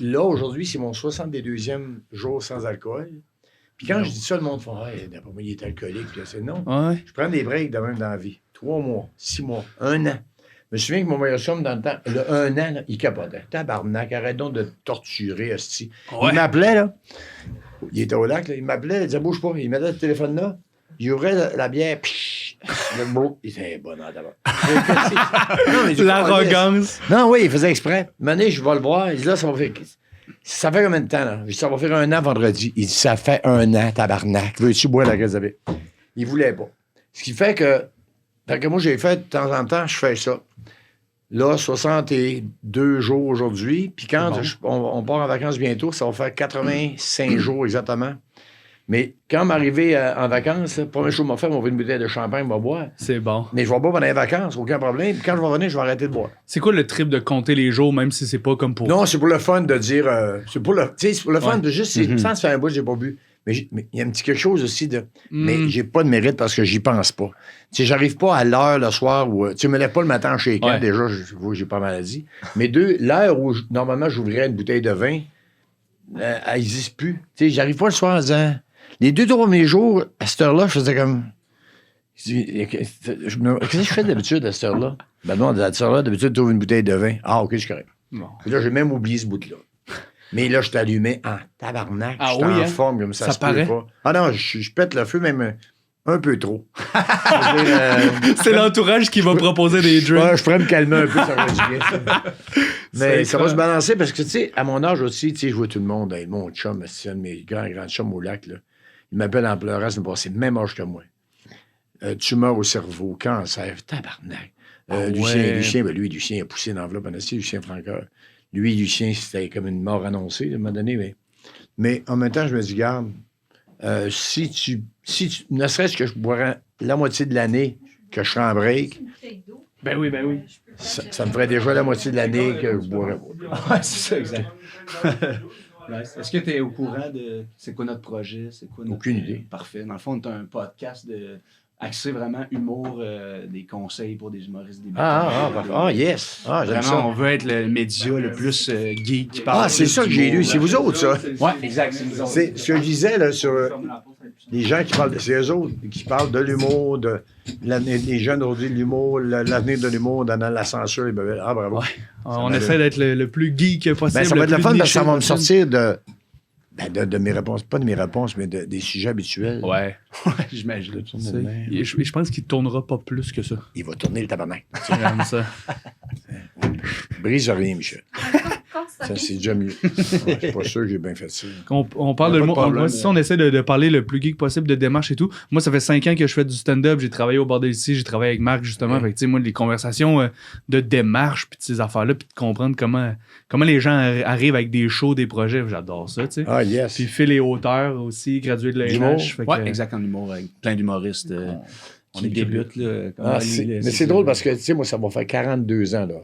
là, aujourd'hui, c'est mon 62e jour sans alcool. Puis quand je dis ça, le monde fait « Hey, d'après moi, il est alcoolique. » Puis c'est non. Ouais. Je prends des breaks de même dans la vie. 3 mois, 6 mois, 1 an. Je me souviens que mon meilleur chum, dans le temps, le 1 an, là, il capotait. Tabarnak, arrête donc de te torturer, hostie. Ouais. Il m'appelait, là. Il était au lac, là. Il m'appelait, il disait « Bouge pas. » Il mettait le téléphone là. Il ouvrait la bière. Psh, le beau. Il disait « Bon, non, d'abord. » L'arrogance. Non, oui, il faisait exprès. Mané, je vais le voir. Il dit là, ça va faire. Ça fait combien de temps, là? Je dis, ça va faire 1 an vendredi. Il dit, ça fait 1 an, tabarnak. Veux-tu boire la graisse de vie? Il voulait pas. Ce qui fait que. Moi, j'ai fait de temps en temps, je fais ça. Là, 62 jours aujourd'hui. Puis quand on part en vacances bientôt, ça va faire 85 jours exactement. Mais quand m'arriver en vacances, la première chose que je vais faire, on va ouvrir une bouteille de champagne, on va boire. C'est bon. Mais je vais boire pendant les vacances, aucun problème. Puis quand je vais revenir, je vais arrêter de boire. C'est quoi le trip de compter les jours, même si c'est pas comme pour... Non, c'est pour le fun de dire... c'est pour le fun de juste... Sans se faire un bout, j'ai pas bu. Mais il y a un petit quelque chose aussi de... Mais j'ai pas de mérite parce que j'y pense pas. Tu sais, j'arrive pas à l'heure le soir où... Tu me lèves pas le matin en shaker, déjà, j'ai pas maladie. Mais l'heure où, normalement, j'ouvrirais une bouteille de vin, elle n'existe plus. Tu sais, j'arrive pas le soir en disant... Les 2 premiers jours, à cette heure-là, je faisais comme... Qu'est-ce que je fais d'habitude à cette heure-là? Ben non, à cette heure-là, d'habitude, tu ouvres une bouteille de vin. Ah, OK, je suis correct. Bon. Et là, j'ai même oublié ce bout-là. Mais là, je t'allumais en tabarnak. Ah, je oui, en forme comme ça se paraît. peut pas. Ah non, je pète le feu même un peu trop. C'est l'entourage qui va proposer des drinks. Je pourrais me calmer un peu, ça va du bien. Ça. Mais ça va se balancer parce que, tu sais, à mon âge aussi, tu sais, je vois tout le monde. Hey, mon chum, c'est un de mes grands chums au lac, là. Il m'appelle en pleurant, c'est le même âge que moi. Tumeur au cerveau, cancer, tabarnak. Lucien, Lucien a poussé une enveloppe en acier, Lucien Francoeur. Lucien, c'était comme une mort annoncée, à un moment donné. Mais en même temps, je me dis, garde, si tu ne serait-ce que je boirais la moitié de l'année que je serais en break, Ben oui. ça me ferait déjà la moitié de l'année que je boirais pas. Ouais, c'est ça, exact. Est-ce que tu es au courant de c'est quoi notre projet? Aucune idée. Parfait. Dans le fond, on est un podcast axé vraiment humour, des conseils pour des humoristes débutants. Yes. Ah, j'aime ça. Vraiment, on veut être le média le plus geek qui parle. Ah, c'est ça que j'ai lu. C'est vous autres, ça. Oui, exact. C'est nous autres. C'est ce que je disais là, sur les gens qui parlent, c'est eux autres qui parlent de l'humour, les jeunes aujourd'hui, de l'humour, l'avenir de l'humour dans la censure. Ah, bravo. Ouais. On essaie d'être le plus geek possible. Ben, ça va être le fun parce que ça va me possible. sortir de mes réponses. Pas de mes réponses, mais des sujets habituels. Ouais. J'imagine. Je pense qu'il tournera pas plus que ça. Il va tourner le tabarnak. C'est vraiment ça. Brise rien, Michel. Ça, c'est déjà mieux. Je suis pas sûr que j'ai bien fait ça. On parle de pas de moi. problème, Si on essaie de parler le plus geek possible de démarche et tout. Moi, ça fait 5 ans que je fais du stand-up. J'ai travaillé au bordel ici. J'ai travaillé avec Marc, justement. Fait que, tu sais, moi, les conversations de démarche puis de ces affaires-là, puis de comprendre comment les gens arrivent avec des shows, des projets. J'adore ça, tu sais. Ah, yes. Puis Phil et auteur aussi, gradué de l'ENH. Oui, exact, en humour, avec plein d'humoristes qui débutent. Là, mais c'est drôle parce que, tu sais, moi, ça va faire 42 ans, là.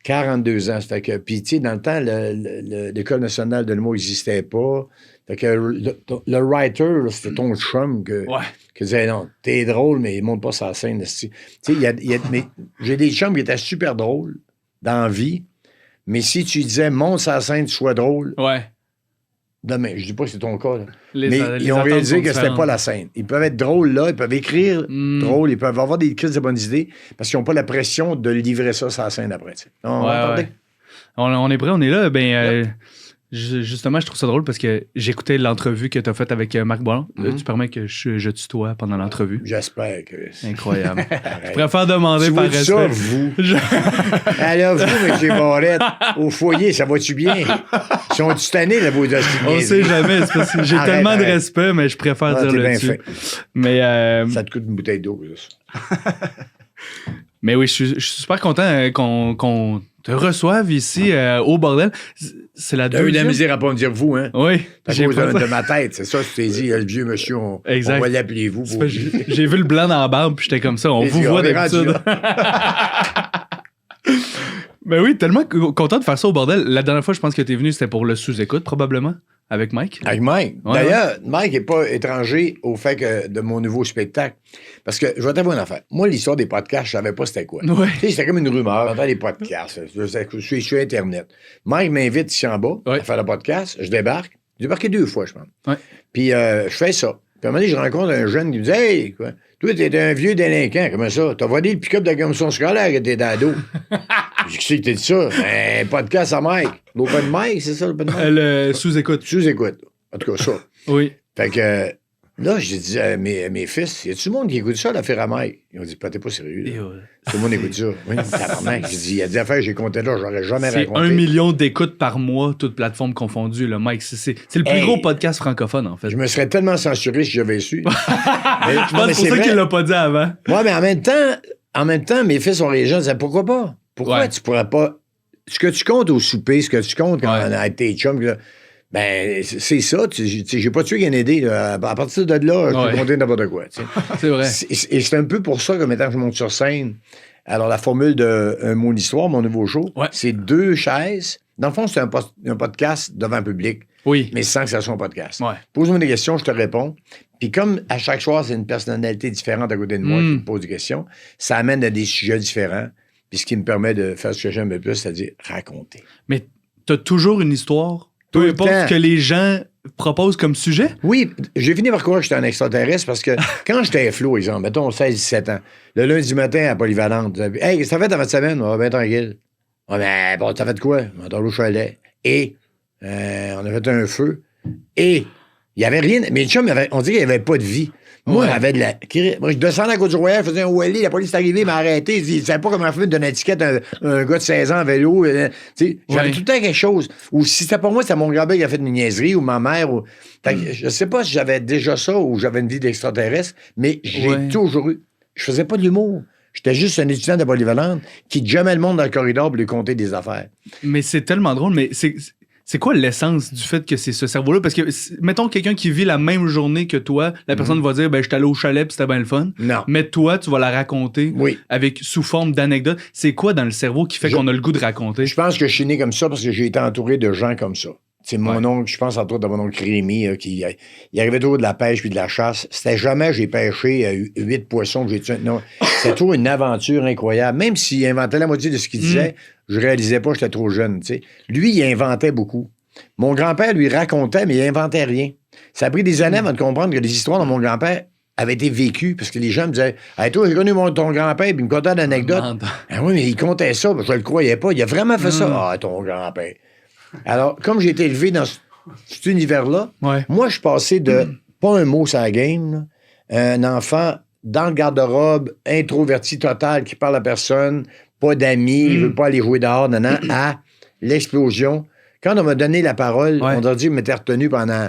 42 ans. Ça fait que, puis, tu sais, dans le temps, l'École nationale de l'humour n'existait pas. Fait que le writer, là, c'était ton chum qui disait, non, t'es drôle, mais il monte pas sur la scène. Tu sais, mais j'ai des chums qui étaient super drôles dans la vie, mais si tu disais, monte sur la scène, tu sois drôle. Ouais. Demain, je dis pas que c'est ton cas, là. Les ils ont attentes réalisé sont que c'était différentes. pas la scène. Ils peuvent être drôles là, ils peuvent écrire drôle, ils peuvent avoir des crises de bonnes idées parce qu'ils n'ont pas la pression de livrer ça sur la scène après. Tu sais. On va parler. On est prêt, on est là. Ben, justement, je trouve ça drôle parce que j'écoutais l'entrevue que tu as faite avec Marc Boileau. Tu permets que je tutoie pendant l'entrevue. J'espère que... Incroyable. Je préfère demander tu par vois respect. ça, vous? Alors, vous, M. Barrette, au foyer, ça va-tu bien? Sont-tu tannés, la bouille On sait jamais. C'est parce que j'ai tellement de respect, mais je préfère dire le dessus. Mais, ça te coûte une bouteille d'eau, ça. Mais oui, je suis super content qu'on te reçoive ici au bordel. C'est la T'as eu de la deuxième... misère à pas me dire vous, hein? Oui. À cause de ma tête, c'est ça, je t'ai dit, le vieux monsieur, on va l'appeler vous. J'ai vu le blanc dans la barbe, puis j'étais comme ça, on vous voit d'habitude. Ben oui, tellement content de faire ça au bordel. La dernière fois, je pense que t'es venu, c'était pour le sous-écoute, probablement. avec Mike. Avec Mike. Ouais, D'ailleurs, Mike n'est pas étranger au fait que de mon nouveau spectacle. Parce que, je vais t'avouer une affaire. Moi, l'histoire des podcasts, je savais pas c'était quoi. Ouais. Tu sais, c'était comme une rumeur. J'entends des podcasts. Je suis sur Internet. Mike m'invite ici en bas à faire le podcast. Je débarque. J'ai débarqué 2 fois, je pense. Ouais. Puis, je fais ça. Puis, à un moment donné, je rencontre un jeune qui me dit « Hey, quoi? Toi, t'es un vieux délinquant. Comment ça? T'as volé le pick-up de la commission scolaire que t'es ado. » Je dis « Qui c'est que t'es dit ça? » Un podcast à Mike. L'open Mike, c'est ça, l'open Mike? Le sous-écoute. Sous-écoute. En tout cas, ça. Oui. Fait que là, j'ai dit à mes fils, y a-tu du monde qui écoute ça, l'affaire à Mike? Ils ont dit, t'es pas sérieux. Là. Tout le monde écoute ça. Oui, tabarnak. J'ai dit, il y a des affaires que j'ai comptées là, j'aurais jamais c'est raconté. 1 million d'écoutes par mois, toutes plateformes confondues, là, Mike. C'est le plus gros podcast francophone, en fait. Je me serais tellement censuré si j'avais su. Je pense que c'est pour ça qu'il l'a pas dit avant. Ouais, mais en même temps, mes fils ont réagi, ils disaient, pourquoi pas? Pourquoi tu pourrais pas... Ce que tu comptes au souper, ce que tu comptes quand on a été chum, là, ben, c'est ça. J'ai pas tué Kennedy. Là. À partir de là, je peux compter n'importe quoi. C'est vrai. Et c'est un peu pour ça que maintenant je monte sur scène. Alors, la formule de Mon Histoire, mon nouveau show, c'est 2 chaises. Dans le fond, c'est un podcast devant un public. Oui. Mais sans que ça soit un podcast. Ouais. Pose-moi des questions, je te réponds. Puis comme à chaque soir, c'est une personnalité différente à côté de moi qui me pose des questions, ça amène à des sujets différents. Puis ce qui me permet de faire ce que j'aime le plus, c'est-à-dire raconter. Mais t'as toujours une histoire, Tout peu le importe temps. ce que les gens proposent comme sujet? Oui, j'ai fini par croire que j'étais un extraterrestre parce que quand j'étais à Flo, exemple, mettons 16-17 ans, le lundi matin à Polyvalente, « Hey, qu'est-ce que t'as fait dans votre semaine? » « Ah, ben tranquille. »« Ah, ben, bon, t'as fait quoi? »« Dans le chalet. » Et on a fait un feu. Et il y avait rien. Mais le chum, on dirait qu'il n'y avait pas de vie. Moi, j'avais de la. Moi, je descendais à Côte-du-Royal, je faisais un Wally, la police est arrivée, m'a arrêté. Il ne savait pas comment faire d'une étiquette un gars de 16 ans en vélo. J'avais tout le temps quelque chose. Ou si c'était pas moi, c'était mon grand-père qui a fait une niaiserie ou ma mère. Ou... je sais pas si j'avais déjà ça ou j'avais une vie d'extraterrestre, mais j'ai toujours eu. Je faisais pas de l'humour. J'étais juste un étudiant de Polyvalente qui jamais le monde dans le corridor pour lui compter des affaires. Mais c'est tellement drôle, mais c'est quoi l'essence du fait que c'est ce cerveau-là? Parce que, mettons, quelqu'un qui vit la même journée que toi, la personne va dire, ben, j'étais allé au chalet pis c'était bien le fun. Non. Mais toi, tu vas la raconter sous forme d'anecdote. C'est quoi dans le cerveau qui fait qu'on a le goût de raconter? Je pense que je suis né comme ça parce que j'ai été entouré de gens comme ça. C'est mon oncle, je pense entre autres de mon oncle Rémi, il arrivait toujours de la pêche puis de la chasse. C'était jamais j'ai pêché 8 poissons que j'ai tué. Non, c'était toujours une aventure incroyable. Même s'il inventait la moitié de ce qu'il disait, je réalisais pas, j'étais trop jeune. T'sais. Lui, il inventait beaucoup. Mon grand-père lui racontait, mais il inventait rien. Ça a pris des années avant de comprendre que les histoires de mon grand-père avaient été vécues parce que les gens me disaient « Hey, toi, j'ai connu ton grand-père, puis il me contait une anecdote. » Ah oui, mais il comptait ça, je le croyais pas. Il a vraiment fait ça. Ah, ton grand-père. Alors, comme j'ai été élevé dans cet univers-là, moi, je suis passé de pas un mot sur la game, là, un enfant dans le garde-robe, introverti total, qui parle à personne, pas d'amis, il veut pas aller jouer dehors, à l'explosion. Quand on m'a donné la parole, on a dit que je m'étais retenu pendant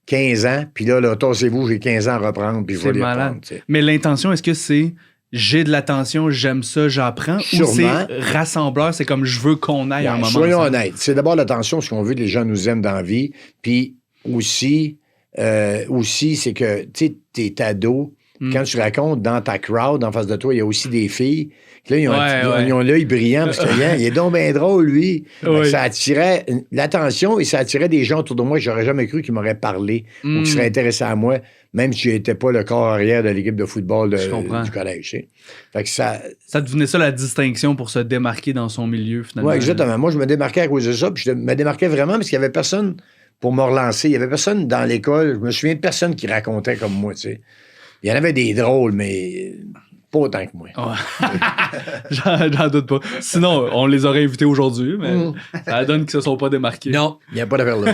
15 ans, puis là, tassez-vous, j'ai 15 ans à reprendre, puis je vais les reprendre. T'sais. Mais l'intention, est-ce que c'est j'ai de l'attention, j'aime ça, j'apprends. Sûrement. Ou c'est rassembleur, c'est comme je veux qu'on aille un moment. Soyons honnêtes. C'est d'abord l'attention, ce qu'on veut que les gens nous aiment dans la vie. Puis aussi c'est que, tu sais, t'es ado. Quand tu racontes dans ta crowd, en face de toi, il y a aussi des filles. Là, ils ont l'œil brillant parce qu'il est donc bien drôle, lui. Ça attirait l'attention et ça attirait des gens autour de moi que j'aurais jamais cru qu'ils m'auraient parlé ou qui seraient intéressés à moi, même si je n'étais pas le corps arrière de l'équipe de football du collège. Tu sais. Fait que ça devenait ça la distinction pour se démarquer dans son milieu, finalement. Oui, exactement. Moi, je me démarquais à cause de ça, puis je me démarquais vraiment parce qu'il n'y avait personne pour me relancer. Il n'y avait personne dans l'école. Je me souviens de personne qui racontait comme moi, tu sais. Il y en avait des drôles, mais pas autant que moi. J'en doute pas. Sinon, on les aurait invités aujourd'hui, mais ça donne qu'ils se sont pas démarqués. Non, il n'y a pas d'affaire là.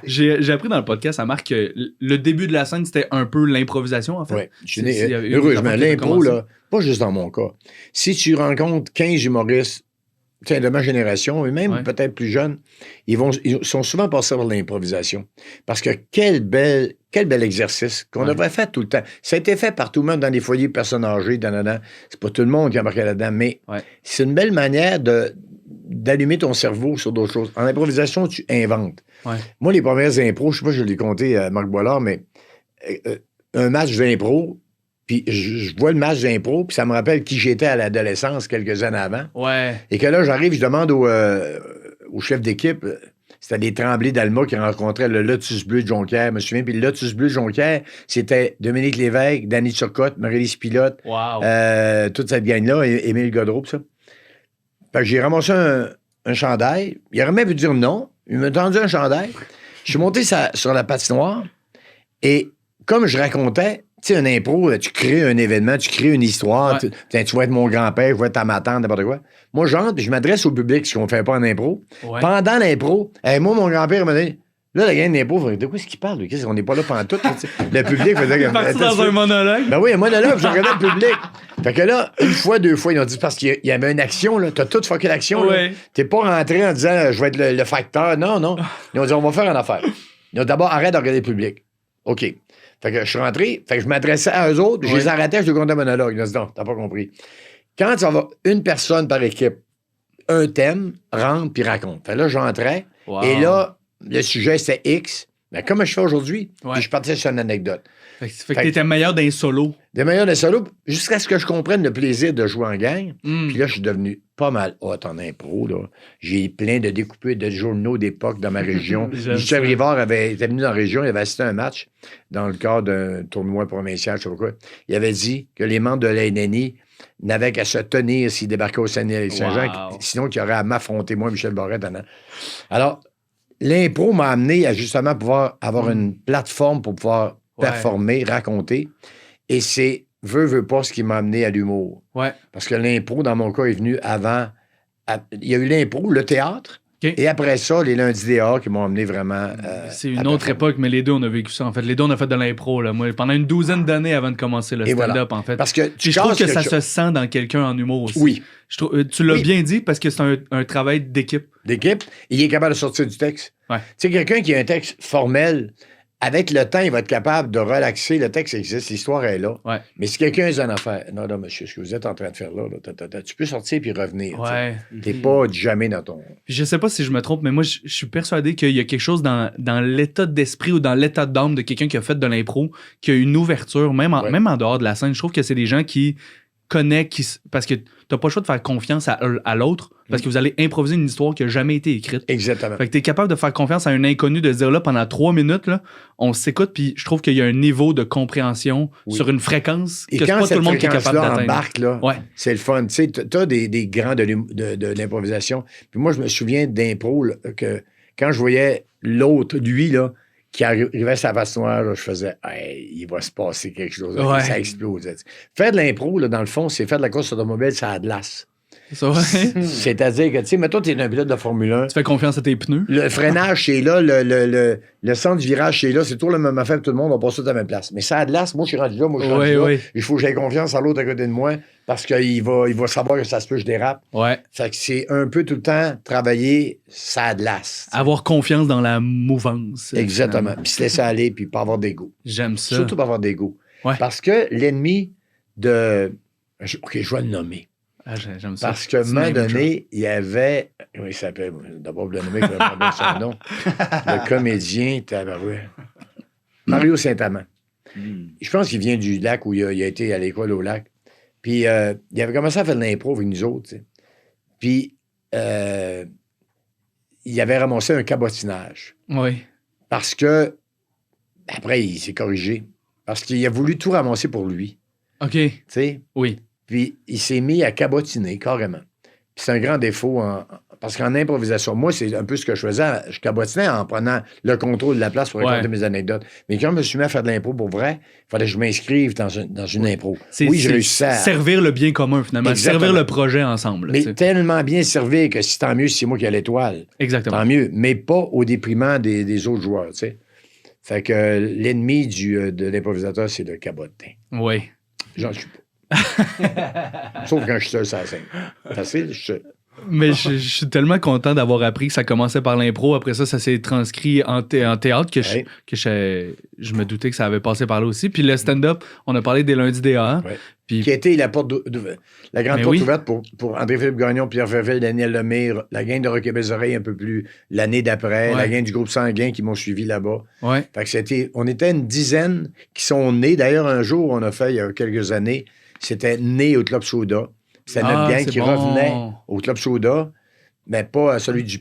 J'ai appris dans le podcast à Marc que le début de la scène, c'était un peu l'improvisation, en fait. Oui, je suis né, heureusement. L'impro, là, pas juste dans mon cas. Si tu rencontres 15 humoristes de ma génération, et même peut-être plus jeunes, ils sont souvent passés par l'improvisation. Parce que quel bel exercice qu'on devrait faire tout le temps. Ça a été fait partout, même dans les foyers de personnes âgées, c'est pas tout le monde qui a embarqué là-dedans, mais c'est une belle manière d'allumer ton cerveau sur d'autres choses. En improvisation, tu inventes. Moi, les premières impros, je sais pas si je l'ai compté à Marc Boilard, mais un match d'impro, puis je vois le match d'impro, puis ça me rappelle qui j'étais à l'adolescence quelques années avant. Ouais. Et que là, j'arrive, je demande au chef d'équipe, c'était les Tremblay d'Alma qui rencontraient le Lotus Bleu de Jonquière, je me souviens. Puis le Lotus Bleu de Jonquière, c'était Dominique Lévesque, Danny Turcotte, Marie-Lise Pilote, Wow. toute cette gang-là, Émile Godreau, pis ça. Fait que j'ai ramassé un chandail. Il aurait même pu dire non. Il m'a tendu un chandail. Je suis monté sur la patinoire et comme je racontais, tu sais, un impro, tu crées un événement, tu crées une histoire. Ouais. Tu vas être mon grand-père, je vais être ma tante, n'importe quoi. Moi, j'entre et je m'adresse au public, ce qu'on ne fait pas en impro. Ouais. Pendant l'impro, moi, mon grand-père m'a dit, là, la gang d'impro, de quoi est-ce qu'il parle? On n'est pas là pendant tout. Le public faisait comme... Parti dans un monologue. Ben oui, un monologue, je regardais le public. Fait que là, une fois, deux fois, ils ont dit, parce qu'il y avait une action, là. T'as tout fucké l'action, là. Ouais. T'es pas rentré en disant, je vais être le facteur. Non, non. Ils ont dit, on va faire une affaire. Ils ont d'abord, arrête de regarder le public. OK. Fait que je suis rentré, fait que je m'adressais à eux autres, puis je les arrêtais, je les comptais un monologue. Ils ont dit, non, t'as pas compris. Quand tu vas une personne par équipe, un thème, rentre puis raconte. Fait que là, j'entrais, Wow. et là, le sujet, c'était X. Mais comme je fais aujourd'hui, Ouais. puis je partais sur une anecdote. Fait que t'étais meilleur d'un solo. Des meilleurs de solo, jusqu'à ce que je comprenne le plaisir de jouer en gang. Mm. Puis là, je suis devenu pas mal hot en impro. Là. J'ai plein de découpés de journaux d'époque dans ma région. J'aime Michel ça. Rivard était venu dans la région, il avait assisté à un match dans le cadre d'un tournoi provincial, je sais pas quoi. Il avait dit que les membres de la NNI n'avaient qu'à se tenir s'ils débarquaient au Saguenay-Saint-Jean, Wow. sinon qu'il y aurait à m'affronter, moi, Michel Barrette. Alors, l'impro m'a amené à justement pouvoir avoir une plateforme pour pouvoir Ouais. performer, raconter. Et c'est, veut pas, ce qui m'a amené à l'humour. Ouais. Parce que l'impro, dans mon cas, est venu avant. Il y a eu l'impro, le théâtre, OK. et après ça, les lundis dehors qui m'ont amené vraiment. C'est à une autre performer. époque, mais les deux, on a vécu ça. En fait, les deux, on a fait de l'impro. Là. Moi, pendant une douzaine d'années avant de commencer le Et stand-up, voilà. en fait. Parce que Puis je trouve que casses ça quelque se chose. sent dans quelqu'un en humour aussi. Oui, Tu l'as Oui. bien dit parce que c'est un travail d'équipe. d'équipe, il est capable de sortir du texte. Ouais. Tu sais, quelqu'un qui a un texte formel, avec le temps, il va être capable de relaxer. Le texte existe, l'histoire est là. Ouais. Mais si quelqu'un a une affaire, non, non, monsieur, ce que vous êtes en train de faire là, tu peux sortir puis revenir. tu sais. Ouais. T'es pas jamais dans ton. Puis je sais pas si je me trompe, mais moi, je suis persuadé qu'il y a quelque chose dans l'état d'esprit ou dans l'état d'âme de quelqu'un qui a fait de l'impro, qui a une ouverture, même en dehors de la scène. Je trouve que c'est des gens qui connaissent, parce que t'as pas le choix de faire confiance à l'autre, parce que vous allez improviser une histoire qui a jamais été écrite. Exactement. Fait que t'es capable de faire confiance à un inconnu, de se dire là, pendant 3 minutes, là, on s'écoute, puis je trouve qu'il y a un niveau de compréhension Oui. sur une fréquence Et que c'est quand pas tout le monde qui est capable fréquence-là d'atteindre. embarque, là, Ouais. c'est le fun. Tu sais, t'as des grands de l'improvisation. Puis moi, je me souviens d'impro, là, que quand je voyais l'autre, lui, là, qui arrivait à sa patinoire, là, je faisais hey, il va se passer quelque chose. Là, Ouais. Ça explose. Faire de l'impro, là, dans le fond, c'est faire de la course automobile, ça a de l'as. Ça, ouais. C'est-à-dire que, tu sais, mettons, t'es un pilote de Formule 1. Tu fais confiance à tes pneus. Le freinage, c'est là, le centre du virage, c'est là, c'est toujours le même affaire, tout le monde va passer à la même place. Mais ça a de l'as, moi je suis rendu là, moi je suis rendu Ouais, là. ouais. Il faut que j'aie confiance à l'autre à côté de moi parce qu'il va savoir que ça se peut, je dérape. Ouais. Fait que c'est un peu tout le temps travailler, ça a de l'as. Avoir confiance dans la mouvance. Exactement. finalement. Puis se laisser aller, puis pas avoir d'ego. J'aime ça. Surtout pas avoir d'ego. Ouais. Parce que l'ennemi de... OK, je vais le nommer. Ah, j'aime ça. Parce qu'à un C'est moment même donné, il y avait... Comment il s'appelle? D'abord, vous le nommer, je vais pas dire son nom. Le comédien, tabarouette. Mario Saint-Amand. Je pense qu'il vient du lac où il a été à l'école au lac. Puis, il avait commencé à faire de l'impro avec nous autres. Tu sais. Puis, il avait ramassé un cabotinage. Oui. Parce que, après, il s'est corrigé. Parce qu'il a voulu tout ramasser pour lui. OK. Tu sais. Oui. Puis, il s'est mis à cabotiner, carrément. Puis, c'est un grand défaut parce qu'en improvisation, moi, c'est un peu ce que je faisais. Je cabotinais en prenant le contrôle de la place pour raconter mes anecdotes. Mais quand je me suis mis à faire de l'impro pour vrai, il fallait que je m'inscrive dans une impro. Oui, j'ai réussi à... Servir le bien commun, finalement. Exactement. Servir le projet ensemble. Mais tu sais. tellement bien servi que si tant mieux, si c'est moi qui ai l'étoile. Exactement. Tant mieux. Mais pas au déprimant des autres joueurs, tu sais. Fait que l'ennemi de l'improvisateur, c'est le cabotin. Oui. J'en suis pas. Sauf quand je suis seul, ça scène. Facile, je suis seul. Mais je suis tellement content d'avoir appris que ça commençait par l'impro. Après ça, ça s'est transcrit en théâtre que, Ouais. je me doutais que ça avait passé par là aussi. Puis le stand-up, on a parlé des lundis DA. Ouais. Puis Qui a été la grande Mais porte oui. ouverte pour André-Philippe Gagnon, Pierre Verville, Daniel Lemire, la gang de Rock les Oreilles un peu plus l'année d'après, Ouais. la gang du groupe Sanguin qui m'ont suivi là-bas. ouais. Fait que on était une dizaine qui sont nés. D'ailleurs, un jour, on a fait, il y a quelques années, c'était né au Club Soda. C'était notre gang c'est qui bon. revenait au Club Soda. Mais pas celui du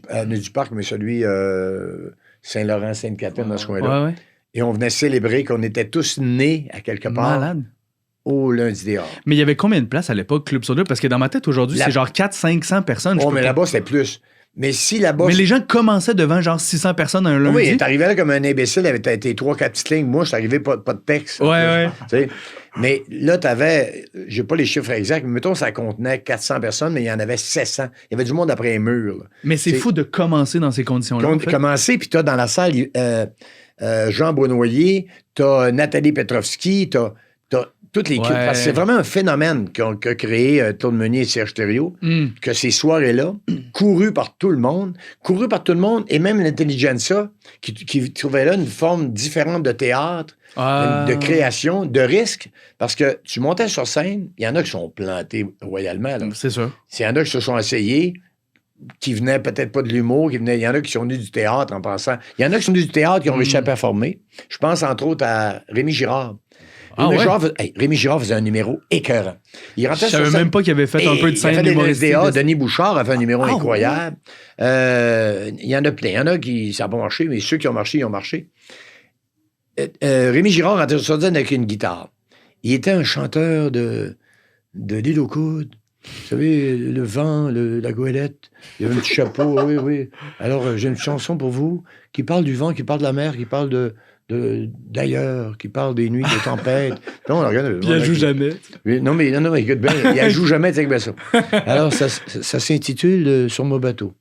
parc, mais celui Saint-Laurent, Sainte-Catherine, dans ce coin-là. Ouais. Et on venait célébrer qu'on était tous nés à quelque part Malade. au lundi des Arts. Mais il y avait combien de places à l'époque, Club Soda? Parce que dans ma tête, aujourd'hui, c'est genre 400-500 personnes. Oh, mais là-bas, c'était plus. Mais si là-bas... Mais les gens commençaient devant genre 600 personnes un lundi. Oui, t'arrivais là comme un imbécile avec tes 3-4 petites lignes. Moi, je suis arrivé pas de texte. Ouais. Tu sais. Mais là, t'avais... J'ai pas les chiffres exacts, mais mettons, ça contenait 400 personnes, mais il y en avait 700. Il y avait du monde après un mur. Là. Mais c'est fou de commencer dans ces conditions-là. En fait. Commencer, puis t'as dans la salle Jean Beaunoyer, t'as Nathalie Petrovski, t'as toutes les... Parce que c'est vraiment un phénomène qu'a créé Claude Meunier et Serge Thériault, que ces soirées-là, couru par tout le monde, et même l'intelligentsia, qui trouvait là une forme différente de théâtre, de création, de risque, parce que tu montais sur scène, il y en a qui sont plantés royalement. Là. C'est sûr. Il y en a qui se sont essayés, qui venaient peut-être pas de l'humour, il y en a qui sont venus du théâtre en passant. Il y en a qui sont venus du théâtre qui ont réussi à performer. Je pense entre autres à Rémi Girard. Rémi Girard faisait un numéro écœurant. Je savais même pas qu'il avait fait un peu de scène humoristique. Denis Bouchard a fait un numéro incroyable. Il y en a plein. Il y en a qui ça n'a pas marché, mais ceux qui ont marché, ils ont marché. Rémi Girard rentrait sur scène avec une guitare. Il était un chanteur de l'île aux coudes. Vous savez, le vent, la goélette, il y avait un petit chapeau, oui. Alors, j'ai une chanson pour vous qui parle du vent, qui parle de la mer, qui parle d'ailleurs, qui parle des nuits, des tempêtes. Non, regarde, puis elle joue jamais. Non, mais écoute bien, elle joue jamais, c'est bien ça. Alors, ça s'intitule Sur mon bateau.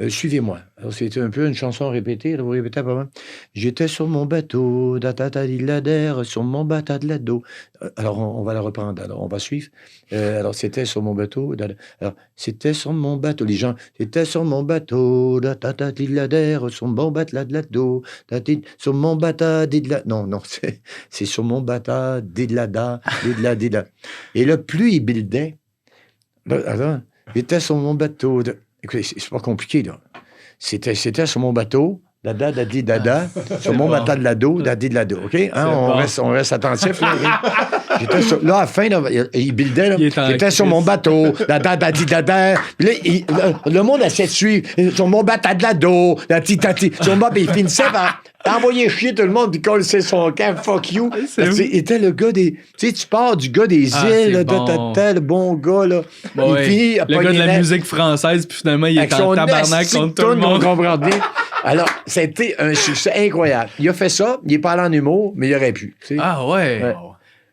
Suivez-moi. Alors, c'était un peu une chanson répétée. Vous répétez à pas mal. J'étais sur mon bateau, sur mon bateau de l'ado. Alors, on va la reprendre. Alors, on va suivre. Alors, c'était sur mon bateau. Alors, c'était sur mon bateau. Les gens, c'était sur mon bateau, sur mon bateau de l'ado, sur mon bateau de la... Non, c'est sur mon bateau de l'ada. Et là, plus il buildait, alors, j'étais sur mon bateau. Écoutez, c'est pas compliqué, là. C'était sur mon bateau, dada, sur mon bateau de l'ado, OK? Hein, on reste attentif, là. Là, à la fin, là, il buildait, là. J'étais sur mon bateau, dada. Puis là, le monde essaie de suivre. Sur mon bateau de l'ado, sur mon bateau, il finissait par envoyer chier tout le monde, puis coller son camp, fuck you. Il était le gars des... Tu sais, tu pars du gars des îles, là, le bon gars, là. Il finit... Le gars de la musique française, puis finalement, il est en tabarnak contre tout le monde. On comprend bien. Alors, c'était un succès incroyable. Il a fait ça, il est pas allé en humour, mais il aurait pu. T'sais. Ah ouais.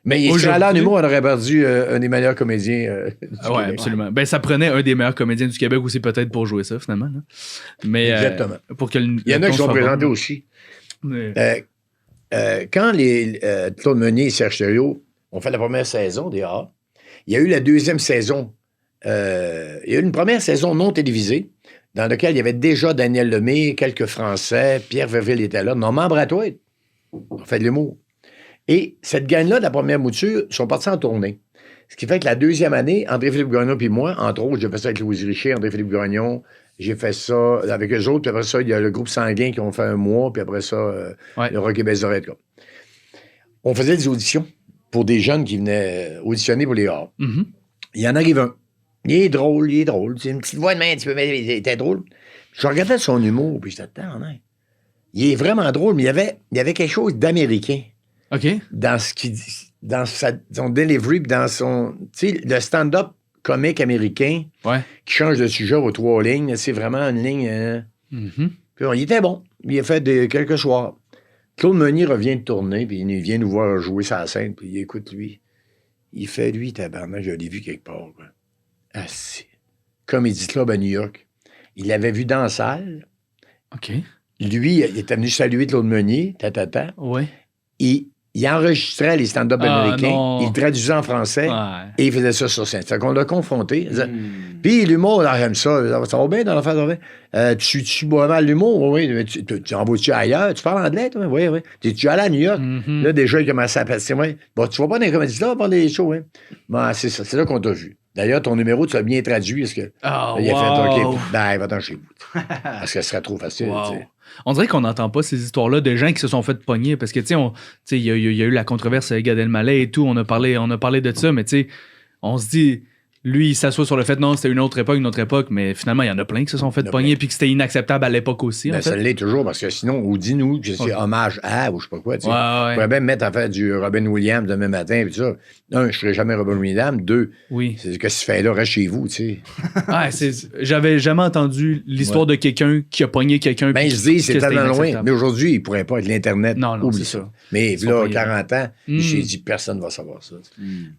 Mais il serait allé en humour, on aurait perdu un des meilleurs comédiens du Québec. Absolument. Ben, ça prenait un des meilleurs comédiens du Québec aussi, peut-être, pour jouer ça, finalement. Là. Mais, exactement. Pour que il y en a qui sont présentés aussi. Quand Claude Meunier et Serge Thériault ont fait la première saison des Arts, il y a eu la deuxième saison. Il y a eu une première saison non télévisée, dans laquelle il y avait déjà Daniel Lemay, quelques Français, Pierre Verville était là, Normand Bratoit, on fait de l'humour. Et cette gang-là, de la première mouture, sont partis en tournée. Ce qui fait que la deuxième année, André-Philippe Gagnon puis moi, entre autres, j'ai fait ça avec Louis Richer, André-Philippe Gagnon, j'ai fait ça avec eux autres, puis après ça, il y a le groupe Sanguin qui ont fait un mois, puis après ça, le Rock et Bézorette. On faisait des auditions pour des jeunes qui venaient auditionner pour les Arts. Mm-hmm. Il y en arrive un. Il est drôle. C'est une petite voix de main un petit peu, mais il était drôle. Je regardais son humour, puis j'étais, attends, non. Il est vraiment drôle, mais il y avait quelque chose d'américain. OK. Dans ce qu'il dit, dans son delivery, puis dans son... Tu sais, le stand-up comique américain qui change de sujet aux 3 lignes, c'est vraiment une ligne... Mm-hmm. Puis il était bon. Il a fait quelques soirs. Claude Meunier revient de tourner, puis il vient nous voir jouer sa scène, puis il écoute lui. Il fait, lui, tabarnak, je l'ai vu quelque part, quoi. Assis. Comedy Club à New York. Il l'avait vu dans la salle. OK. Lui, il était venu saluer Claude Meunier, Ouais. Il enregistrait les stand-up américains, non. il le traduisait en français et il faisait ça sur scène. Fait qu'on l'a confronté. Puis l'humour, j'aime ça. Ça va bien dans l'affaire. Tu bois mal l'humour? Oui. Tu envoies-tu ailleurs? Tu parles anglais, toi? Oui. Tu allé à New York? Mm-hmm. Là, déjà, il commençait à passer. Bon, tu vas pas dans les comédies là, pendant les shows, hein? Bon, c'est ça. C'est là qu'on t'a vu. D'ailleurs, ton numéro, tu l'as bien traduit parce que il a fait OK, va-t'en chez vous. Parce que ce serait trop facile. On dirait qu'on n'entend pas ces histoires-là de gens qui se sont fait pogner parce que, tu sais, il y a eu la controverse avec Gad Elmaleh et tout. On a parlé de ça, mais tu sais, on se dit, lui, il s'assoit sur le fait, non, c'était une autre époque, mais finalement, il y en a plein qui se sont fait pogner, puis que c'était inacceptable à l'époque aussi. Ben, en fait. Ça l'est toujours, parce que sinon, ou dis-nous que c'est hommage à, ou je sais pas quoi. Tu sais. Je pourrais bien me mettre à faire du Robin Williams demain matin, puis ça. Un, je ferai jamais Robin Williams. Deux, c'est ce que tu fais là, reste chez vous, tu sais. J'avais jamais entendu l'histoire de quelqu'un qui a pogné quelqu'un. Ben, ils se disent, c'est tellement loin. Mais aujourd'hui, il pourrait pas être l'Internet. Non, oublie ça. Mais là, 40 ans, j'ai dit, personne ne va savoir ça.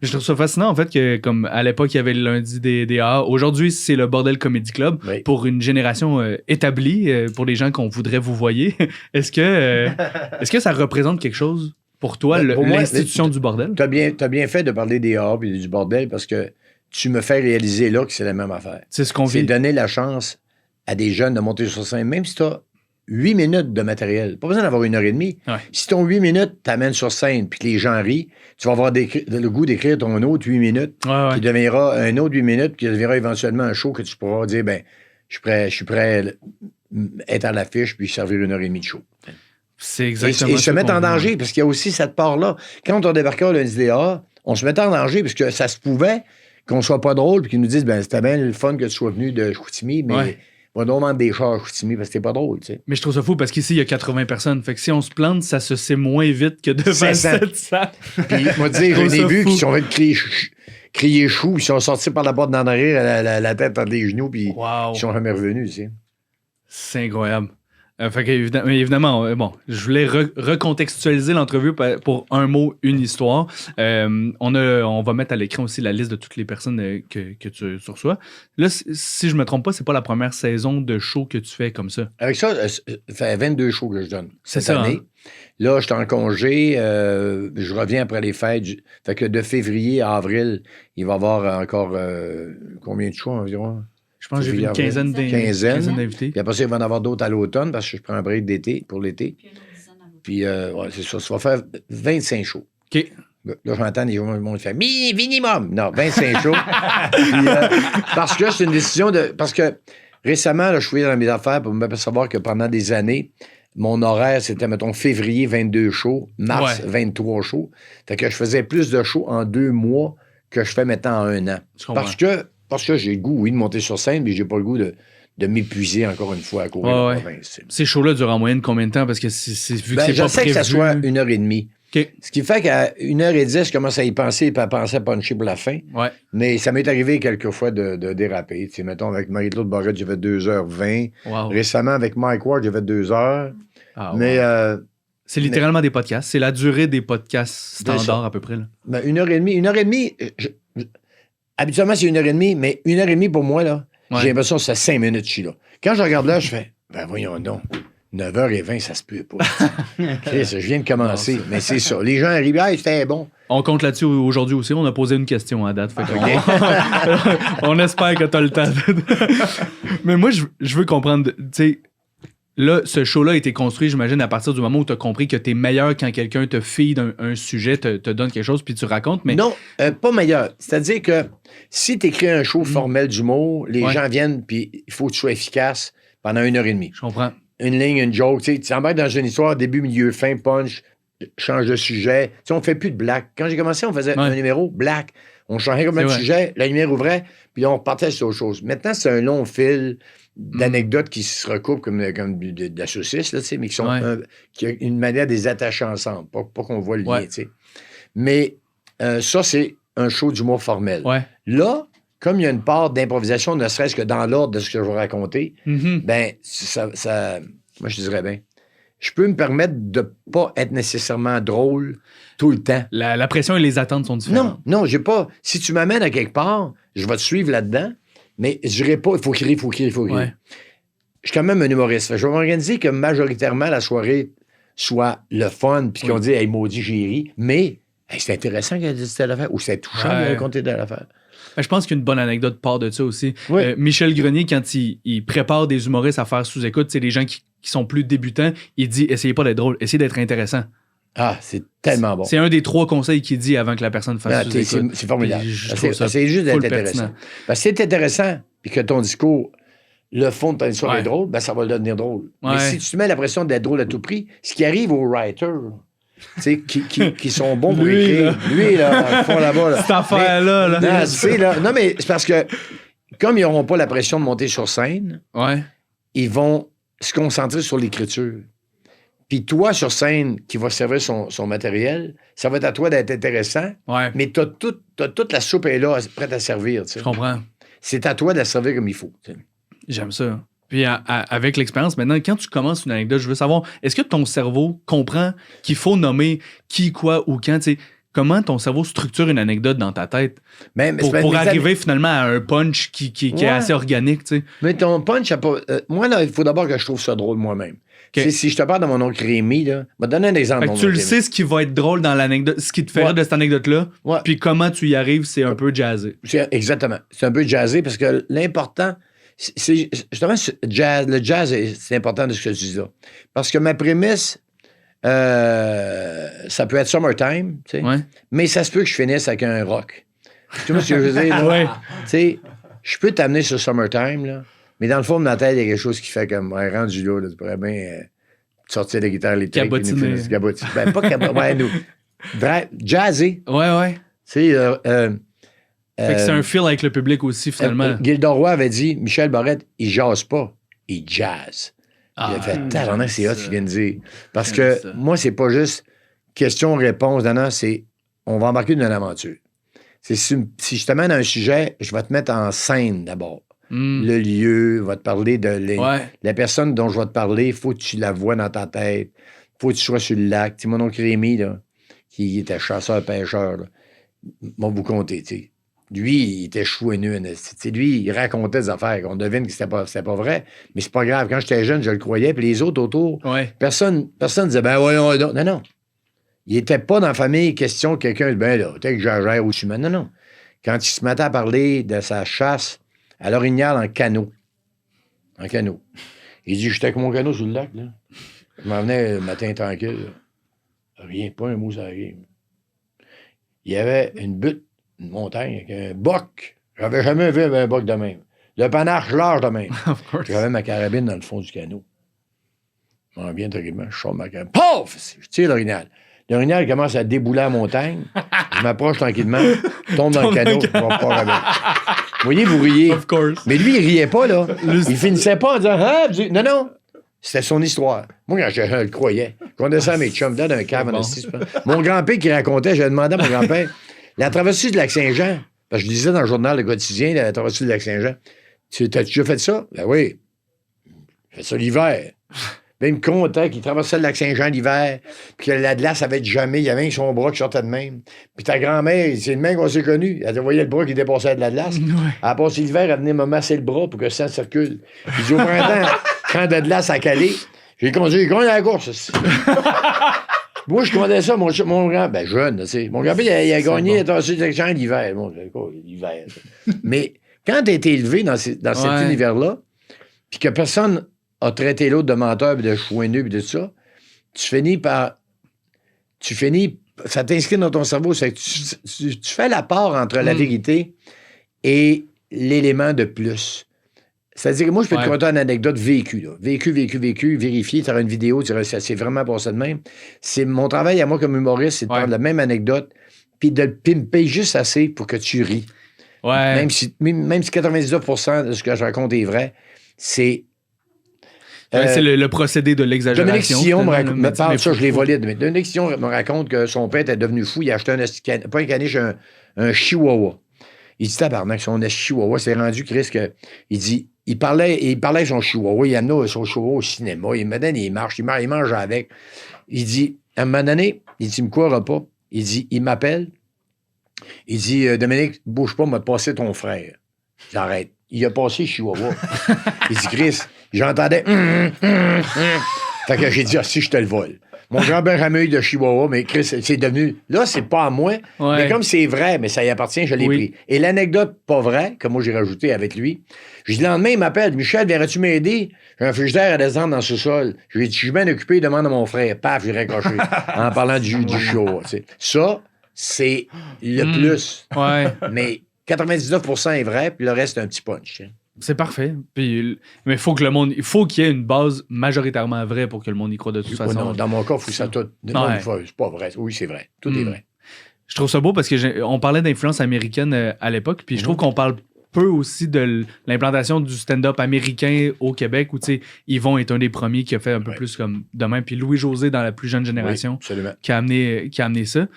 Je trouve ça fascinant, en fait, que comme à l'époque, il y avait le lundi des AA. Aujourd'hui, c'est le Bordel Comedy Club pour une génération établie, pour les gens qu'on voudrait vous voyer. Est-ce que ça représente quelque chose pour toi, l'institution du bordel? T'as bien fait de parler des AA et du bordel parce que tu me fais réaliser là que c'est la même affaire. C'est ce qu'on vit. C'est donner la chance à des jeunes de monter sur scène, même si tu as 8 minutes de matériel. Pas besoin d'avoir 1h30. Ouais. Si ton 8 minutes t'amènes sur scène puis que les gens rient, tu vas avoir le goût d'écrire ton autre 8 minutes qui deviendra un autre 8 minutes qui deviendra éventuellement un show que tu pourras dire, ben, je suis prêt à être à l'affiche puis servir 1h30 de show. C'est exactement et se mettre en danger, parce qu'il y a aussi cette part-là. Quand on débarquait au lundi des AA, on se mettait en danger parce que ça se pouvait qu'on soit pas drôle puis qu'ils nous disent, ben, c'était bien le fun que tu sois venu de Chicoutimi, mais va donc vendre des chars à Chicoutimi parce que t'es pas drôle, tu sais. Mais je trouve ça fou parce qu'ici, il y a 80 personnes. Fait que si on se plante, ça se sait moins vite que devant 700. Puis, moi, dire, j'en ai vu qui sont fait crier chou, ils sont sortis par la porte d'en arrière, la tête entre les genoux, puis ils sont jamais revenus, tu sais. C'est incroyable. Fait évidemment, bon, je voulais recontextualiser l'entrevue pour un mot, une histoire. On va mettre à l'écran aussi la liste de toutes les personnes que tu reçois. Là, si je me trompe pas, c'est pas la première saison de show que tu fais comme ça. Avec ça fait 22 shows que je donne cette Hein? année. Là, je suis en congé. Je reviens après les fêtes. Fait que de février à avril, il va y avoir encore combien de shows environ? Je pense que j'ai vu une quinzaine d'invités. Puis après ça, il va y en avoir d'autres à l'automne parce que je prends un break d'été pour l'été. Puis, c'est ça. Ça va faire 25 shows. OK. Là, j'entends les gens qui font minimum. Non, 25 shows. Puis, parce que c'est une décision de. Parce que récemment, là, je suis dans mes affaires pour me savoir que pendant des années, mon horaire, c'était, mettons, février, 22 shows, mars, 23 shows. Fait que je faisais plus de shows en 2 mois que je fais maintenant en 1 an. Parce que j'ai le goût, oui, de monter sur scène, mais j'ai pas le goût de m'épuiser encore une fois à courir la province. Ces shows-là durent en moyenne combien de temps? Parce que vu que c'est pas prévu... J'essaie que ça soit 1h30. Okay. Ce qui fait qu'à 1h10, je commence à y penser et à penser à puncher pour la fin. Ouais. Mais ça m'est arrivé quelquefois de déraper. Tu sais, mettons, avec Marie-Claude Barrette, j'ai fait 2h20. Wow. Récemment, avec Mike Ward, j'ai fait 2h. Ah, mais... c'est littéralement des podcasts. C'est la durée des podcasts standards à peu près. Là. Ben, 1h30. 1h30... Habituellement, c'est 1h30, mais 1h30 pour moi, là, j'ai l'impression que c'est 5 minutes, je suis là. Quand je regarde là, je fais, ben voyons donc, 9h20, ça se peut pas. Chris, je viens de commencer, mais c'est ça. Les gens arrivent, c'était bon. On compte là-dessus aujourd'hui aussi. On a posé une question à date. Fait on espère que tu as le temps. Mais moi, je veux comprendre, tu sais, là, ce show-là a été construit, j'imagine, à partir du moment où tu as compris que tu es meilleur quand quelqu'un te feed un sujet, te donne quelque chose, puis tu racontes. Mais... Non, pas meilleur. C'est-à-dire que si tu écris un show formel d'humour, les gens viennent, puis il faut que tu sois efficace pendant 1h30. Je comprends. Une ligne, une joke. Tu t'embarques dans une histoire, début, milieu, fin, punch, change de sujet. Tu sais, on fait plus de blagues. Quand j'ai commencé, on faisait un numéro black. On changeait comme un sujet, la lumière ouvrait, puis on partait sur autre chose. Maintenant, c'est un long fil d'anecdotes qui se recoupent comme de la saucisse, là, mais qui sont qui a une manière de les attacher ensemble, pas qu'on voit le lien. Mais ça, c'est un show d'humour formel. Là, comme il y a une part d'improvisation, ne serait-ce que dans l'ordre de ce que je vais raconter, ben ça moi, je dirais bien, je peux me permettre de ne pas être nécessairement drôle tout le temps. La pression et les attentes sont différentes. Non, j'ai pas... Si tu m'amènes à quelque part, je vais te suivre là-dedans, mais je dirais pas, il faut crier. Je suis quand même un humoriste. Je vais m'organiser que majoritairement, la soirée soit le fun, puis qu'on dit « Hey, maudit, j'ai ri », mais hey, c'est intéressant qu'elle dise telle affaire, ou c'est touchant de raconter telle affaire. Je pense qu'une bonne anecdote part de ça aussi. Michel Grenier, quand il prépare des humoristes à faire sous-écoute, c'est les gens qui sont plus débutants, il dit « Essayez pas d'être drôle, essayez d'être intéressant ». Ah, c'est tellement bon. C'est un des 3 conseils qu'il dit avant que la personne fasse sous-écoute. C'est formidable. C'est juste d'être intéressant. Parce que si c'est intéressant, puis que ton discours, le fond de ton histoire est drôle, ben ça va le devenir drôle. Mais si tu te mets la pression d'être drôle à tout prix, ce qui arrive aux writers, tu sais, qui sont bons pour écrire. Lui, là, fond là-bas. Là. Cette affaire-là. Là. Non, tu sais, là, non, mais c'est parce que, comme ils n'auront pas la pression de monter sur scène, ils vont se concentrer sur l'écriture. Puis toi, sur scène, qui va servir son matériel, ça va être à toi d'être intéressant, mais t'as toute la soupe est là, prête à servir. Tu sais. Je comprends. C'est à toi de la servir comme il faut. Tu sais. J'aime ça. Puis avec l'expérience, maintenant, quand tu commences une anecdote, je veux savoir, est-ce que ton cerveau comprend qu'il faut nommer qui, quoi ou quand, tu sais, comment ton cerveau structure une anecdote dans ta tête pour arriver finalement à un punch qui est assez organique, tu sais. Mais ton punch, moi, là, il faut d'abord que je trouve ça drôle moi-même. Okay. Si je te parle de mon oncle Rémi, là, je vais te donner un exemple. Fait que tu le sais ce qui va être drôle dans l'anecdote, ce qui te fait rire de cette anecdote-là, puis comment tu y arrives, c'est un peu jazzé. Exactement. C'est un peu jazzé parce que l'important, c'est justement le jazz, c'est important de ce que tu dis là. Parce que ma prémisse, ça peut être Summertime, tu sais, mais ça se peut que je finisse avec un rock. Tu vois ce que je veux dire? Là? Tu sais, je peux t'amener sur Summertime, là. Mais dans le fond de ma tête, il y a quelque chose qui fait comme, rendu là, tu pourrais bien sortir la guitare électrique. Cabotiner. Ben, pas cabotiner. nous. Jazzé. Ouais. Tu sais, fait que c'est un feel avec le public aussi, finalement. Gilda Roy avait dit, Michel Barrette, il jase pas, il jazz. Il a fait, tabarnak, c'est hot ce qu'il vient de dire. Parce que moi, c'est pas juste question-réponse, c'est on va embarquer dans une aventure. Si je te mène à un sujet, je vais te mettre en scène d'abord. Le lieu, va te parler de la personne dont je vais te parler, il faut que tu la vois dans ta tête, il faut que tu sois sur le lac. Tu sais, mon oncle Rémi, là, qui était chasseur-pêcheur, m'a vous compter, tu sais. Lui, il était chouineux. Lui, il racontait des affaires. On devine que c'était pas vrai, mais c'est pas grave. Quand j'étais jeune, je le croyais, puis les autres autour, personne disait, ben voyons donc. Non. Il était pas dans la famille question que quelqu'un, ben là, peut-être que j'agère ou humain. Non. Quand il se mettait à parler de sa chasse à l'Orignal en canot. Il dit, j'étais avec mon canot sur le lac, là. Je m'en venais le matin tranquille. Là. Rien, pas un mot, ça arrive. Il y avait une butte, une montagne, avec un boc. J'avais jamais vu un boc de même. Le panache large de même. J'avais ma carabine dans le fond du canot. Je m'en viens tranquillement, je sors ma carabine. Pouf! Je tire l'Orignal. L'Orignal commence à débouler la montagne. Je m'approche tranquillement, tombe dans le canot, je vais pas avec. Vous voyez, vous riez. Of course. Mais lui, il riait pas, là. Il finissait pas en disant, non. C'était son histoire. Moi, quand je le croyais, je connaissais à mes chums dans un cave en Estie. Mon grand-père qui racontait, j'avais demandé à mon grand-père, la traversée du Lac-Saint-Jean, parce que je lisais dans le journal Le Quotidien, la traversée du Lac-Saint-Jean. T'as-tu déjà fait ça? Ben oui. J'ai fait ça l'hiver. Ben, il me contait qu'il traversait le Lac-Saint-Jean l'hiver, puis que la glace avait jamais, il y avait son bras qui sortait de même. Puis ta grand-mère, c'est le même qu'on s'est connu. Elle voyait le bras qui dépassait de la glace. Elle a passé l'hiver, elle venait me masser le bras pour que ça circule. Puis du au printemps, quand de la glace a calé, j'ai conduit à la course. Moi, je commandais ça, mon grand, ben jeune, tu sais. Mon grand-père, il a gagné la traversée du Lac-Saint-Jean l'hiver. Bon, l'hiver. Mais quand tu as été élevé dans cet univers-là, puis que personne a traité l'autre de menteur, puis de chouineux, puis de ça, ça t'inscrit dans ton cerveau, c'est que tu fais la part entre la vérité et l'élément de plus. C'est-à-dire que moi, je peux te conter une anecdote vécue, là. Vécu, vérifié, tu auras une vidéo, ça s'est vraiment passé de même. C'est mon travail à moi comme humoriste, c'est de prendre la même anecdote, puis de le pimper juste assez pour que tu ris. Ouais. Même si 99% de ce que je raconte est vrai, c'est... c'est le procédé de l'exagération. Dominique Sillon me parle ça, je l'ai volé. Dominique Sillon me raconte que son père était devenu fou, il a acheté pas un caniche, un chihuahua. Il dit, tabarnak, son chihuahua, c'est rendu, Chris, que, il dit, il parlait avec son chihuahua, il amenait son chihuahua au cinéma, il me donne, il marche, il mange avec. Il dit, à un moment donné, il dit, il me croira pas. Il dit, il m'appelle. Il dit, Dominique, bouge pas, m'a passé ton frère. J'arrête. Il a passé chihuahua. Il dit, Chris, j'entendais. Fait que j'ai dit, si je te le vole. Mon grand-père a jamais eu de chihuahua, mais Chris, c'est devenu. Là, c'est pas à moi. Mais comme c'est vrai, mais ça y appartient, je l'ai pris. Et l'anecdote pas vraie, que moi j'ai rajouté avec lui, le lendemain, il m'appelle, Michel, viendrais-tu m'aider? J'ai un frigidaire à descendre dans le sous-sol. Je lui ai dit, je suis bien occupé, il demande à mon frère. Paf, j'ai raccroché en parlant du chihuahua. Ça, c'est le plus. Ouais. Mais 99% est vrai, puis le reste, c'est un petit punch. C'est parfait. Puis, mais il faut qu'il y ait une base majoritairement vraie pour que le monde y croit de toute façon. Non, dans mon cas, il faut que ça tout. Non, c'est pas vrai. Oui, c'est vrai. Tout est vrai. Je trouve ça beau parce que on parlait d'influence américaine à l'époque, puis je trouve qu'on parle peu aussi de l'implantation du stand-up américain au Québec, où Yvon est un des premiers qui a fait un peu plus comme demain, puis Louis-José dans la plus jeune génération qui a amené ça.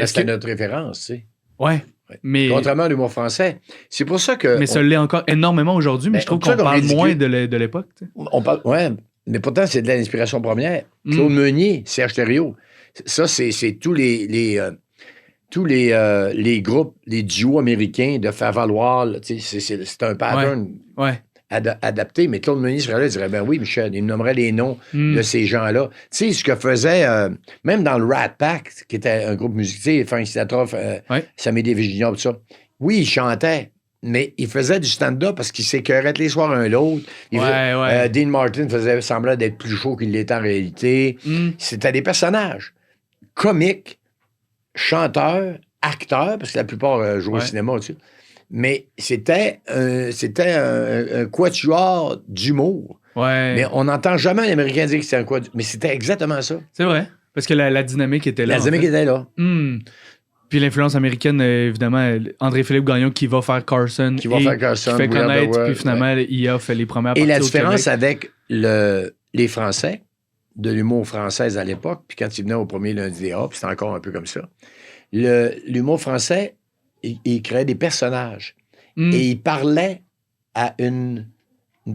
C'était notre référence, tu sais. Ouais. Mais, contrairement à l'humour français. C'est pour ça que... Mais ça l'est encore énormément aujourd'hui, mais je trouve qu'on parle moins de l'époque. On parle... Ouais, mais pourtant, c'est de l'inspiration première. Claude Meunier, Serge Thériault. Ça, c'est tous les groupes, les duos américains de faire valoir, c'est un pattern adapté, mais Claude Meunier serait là, il dirait, ben oui, Michel, il nommerait les noms de ces gens-là. Tu sais, ce que faisait, même dans le Rat Pack, qui était un groupe musical, Frank Sinatra, Sammy Virginia, tout ça, oui, il chantait, mais il faisait du stand-up parce qu'il s'écœurait tous les soirs un l'autre. Dean Martin faisait semblant d'être plus chaud qu'il l'était en réalité. C'était des personnages comiques, chanteurs, acteurs, parce que la plupart jouent au cinéma aussi. Mais c'était un quatuor d'humour. Ouais. Mais on n'entend jamais un Américain dire que c'était un quatuor. Mais c'était exactement ça. C'est vrai. Parce que la dynamique était là. La dynamique était là. Puis l'influence américaine, évidemment, André-Philippe Gagnon qui va faire Carson. Qui fait connaître, puis finalement, il a fait les premières parties. Et la différence avec les Français, de l'humour français à l'époque, puis quand il venait au premier lundi des puis c'était encore un peu comme ça, l'humour français, il créait des personnages. Et il parlait à une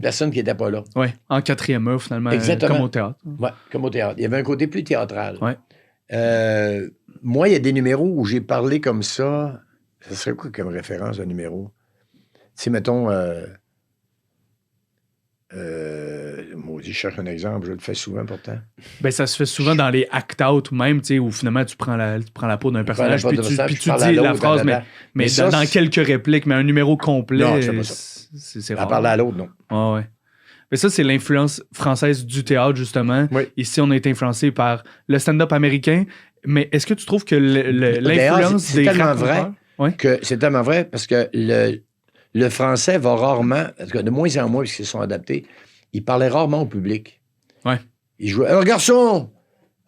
personne qui n'était pas là. Oui, en 4e finalement, comme au théâtre. Oui, comme au théâtre. Il y avait un côté plus théâtral. Ouais. Moi, il y a des numéros où j'ai parlé comme ça. Ça serait quoi comme référence, un numéro? Tu sais, mettons... maudit, je cherche un exemple, je le fais souvent pourtant. Ben, ça se fait souvent dans les act-out même, tu sais, où finalement tu prends la peau d'un personnage, puis tu dis la phrase, mais dans quelques répliques, mais un numéro complet. Non, je fais pas ça. C'est rare. À parler à l'autre, non. Ah ouais. Mais ça, c'est l'influence française du théâtre, justement. Oui. Ici, on a été influencé par le stand-up américain. Mais est-ce que tu trouves que l'influence des raconteurs... C'est tellement vrai parce que le français va rarement, en tout cas de moins en moins, parce qu'ils sont adaptés, il parlait rarement au public. Ouais. Il jouait. Alors, garçon!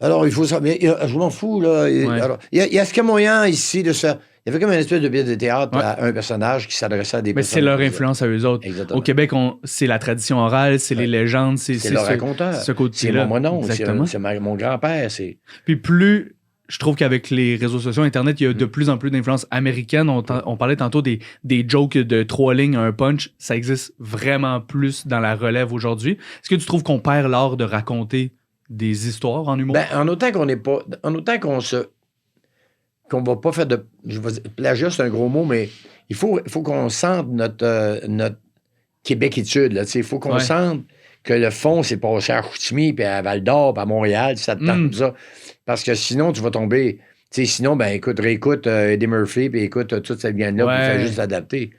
Alors, il faut ça. Mais je m'en fous, là. Ouais. Alors, il y a ce qu'il y a moyen ici de se faire. Il y avait comme une espèce de pièce de théâtre à un personnage qui s'adressait à des personnes. Mais c'est leur influence à eux autres. Exactement. Au Québec, c'est la tradition orale, c'est les légendes, c'est le raconteur. Ce côté-là. C'est mon oncle, exactement. c'est mon grand-père. Puis plus, je trouve qu'avec les réseaux sociaux, Internet, il y a de plus en plus d'influence américaine. On parlait tantôt des jokes de 3 lignes à un punch. Ça existe vraiment plus dans la relève aujourd'hui. Est-ce que tu trouves qu'on perd l'art de raconter des histoires en humour? Ben, en autant qu'on va pas faire de... plagiat, c'est un gros mot, mais il faut qu'on sente notre Québéquitude. Il faut qu'on sente que le fond, c'est passé à Chicoutimi, puis à Val-d'Or, puis à Montréal, ça te tente ça. Parce que sinon, tu vas tomber... sinon, ben réécoute Eddie Murphy, puis écoute toute cette gang-là, puis fais juste l'adapter.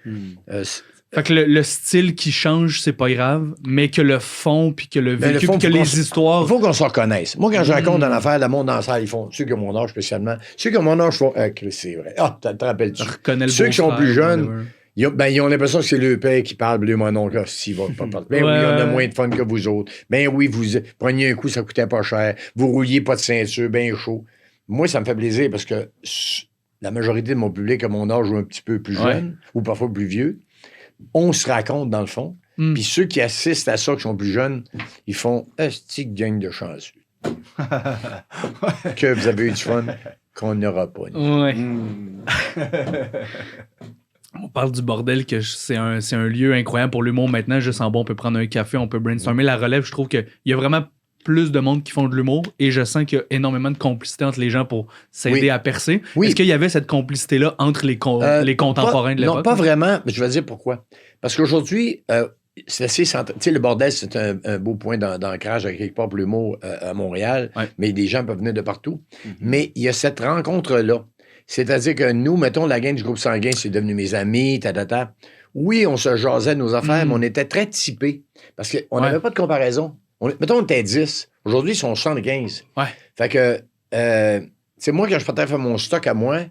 Fait que le style qui change, c'est pas grave, mais que le fond, puis que le vécu, puis que les histoires... Il faut qu'on se reconnaisse. Moi, quand je raconte dans l'affaire, le monde dans la salle, ils font... Ceux qui ont mon âge spécialement, ceux qui ont mon âge font... c'est vrai. Te rappelles-tu? Ceux qui sont plus jeunes, ils ont l'impression que c'est le père qui parle, le mon oncle, s'il va pas parler. Ben oui, on a moins de fun que vous autres. Ben oui, vous preniez un coup, ça coûtait pas cher. Vous rouliez pas de ceinture, ben chaud. Moi, ça me fait plaisir parce que la majorité de mon public à mon âge ou un petit peu plus jeune, ou parfois plus vieux, on se raconte dans le fond. Puis ceux qui assistent à ça, qui sont plus jeunes, ils font « Esti de gang de chanceux. » Que vous avez eu du fun, qu'on n'aura pas. Ouais. On parle du bordel, que c'est un lieu incroyable pour l'humour maintenant. Juste en bas, on peut prendre un café, on peut brainstormer. La relève, je trouve qu'il y a vraiment plus de monde qui font de l'humour et je sens qu'il y a énormément de complicité entre les gens pour s'aider à percer. Oui. Est-ce qu'il y avait cette complicité-là entre les contemporains de l'époque? Non, pas vraiment, mais je vais dire pourquoi. Parce qu'aujourd'hui, c'est assez centré. Tu sais, le bordel, c'est un beau point d'ancrage à quelque part pour l'humour à Montréal, mais des gens peuvent venir de partout. Mais il y a cette rencontre-là. C'est-à-dire que nous, mettons, la gang du groupe sanguin, c'est devenu mes amis, Oui, on se jasait de nos affaires, mais on était très typés. Parce qu'on n'avait pas de comparaison. Mettons, on était 10. Aujourd'hui, ils sont 75. Ouais. Fait que, c'est moi, quand je partais faire mon stock à moi,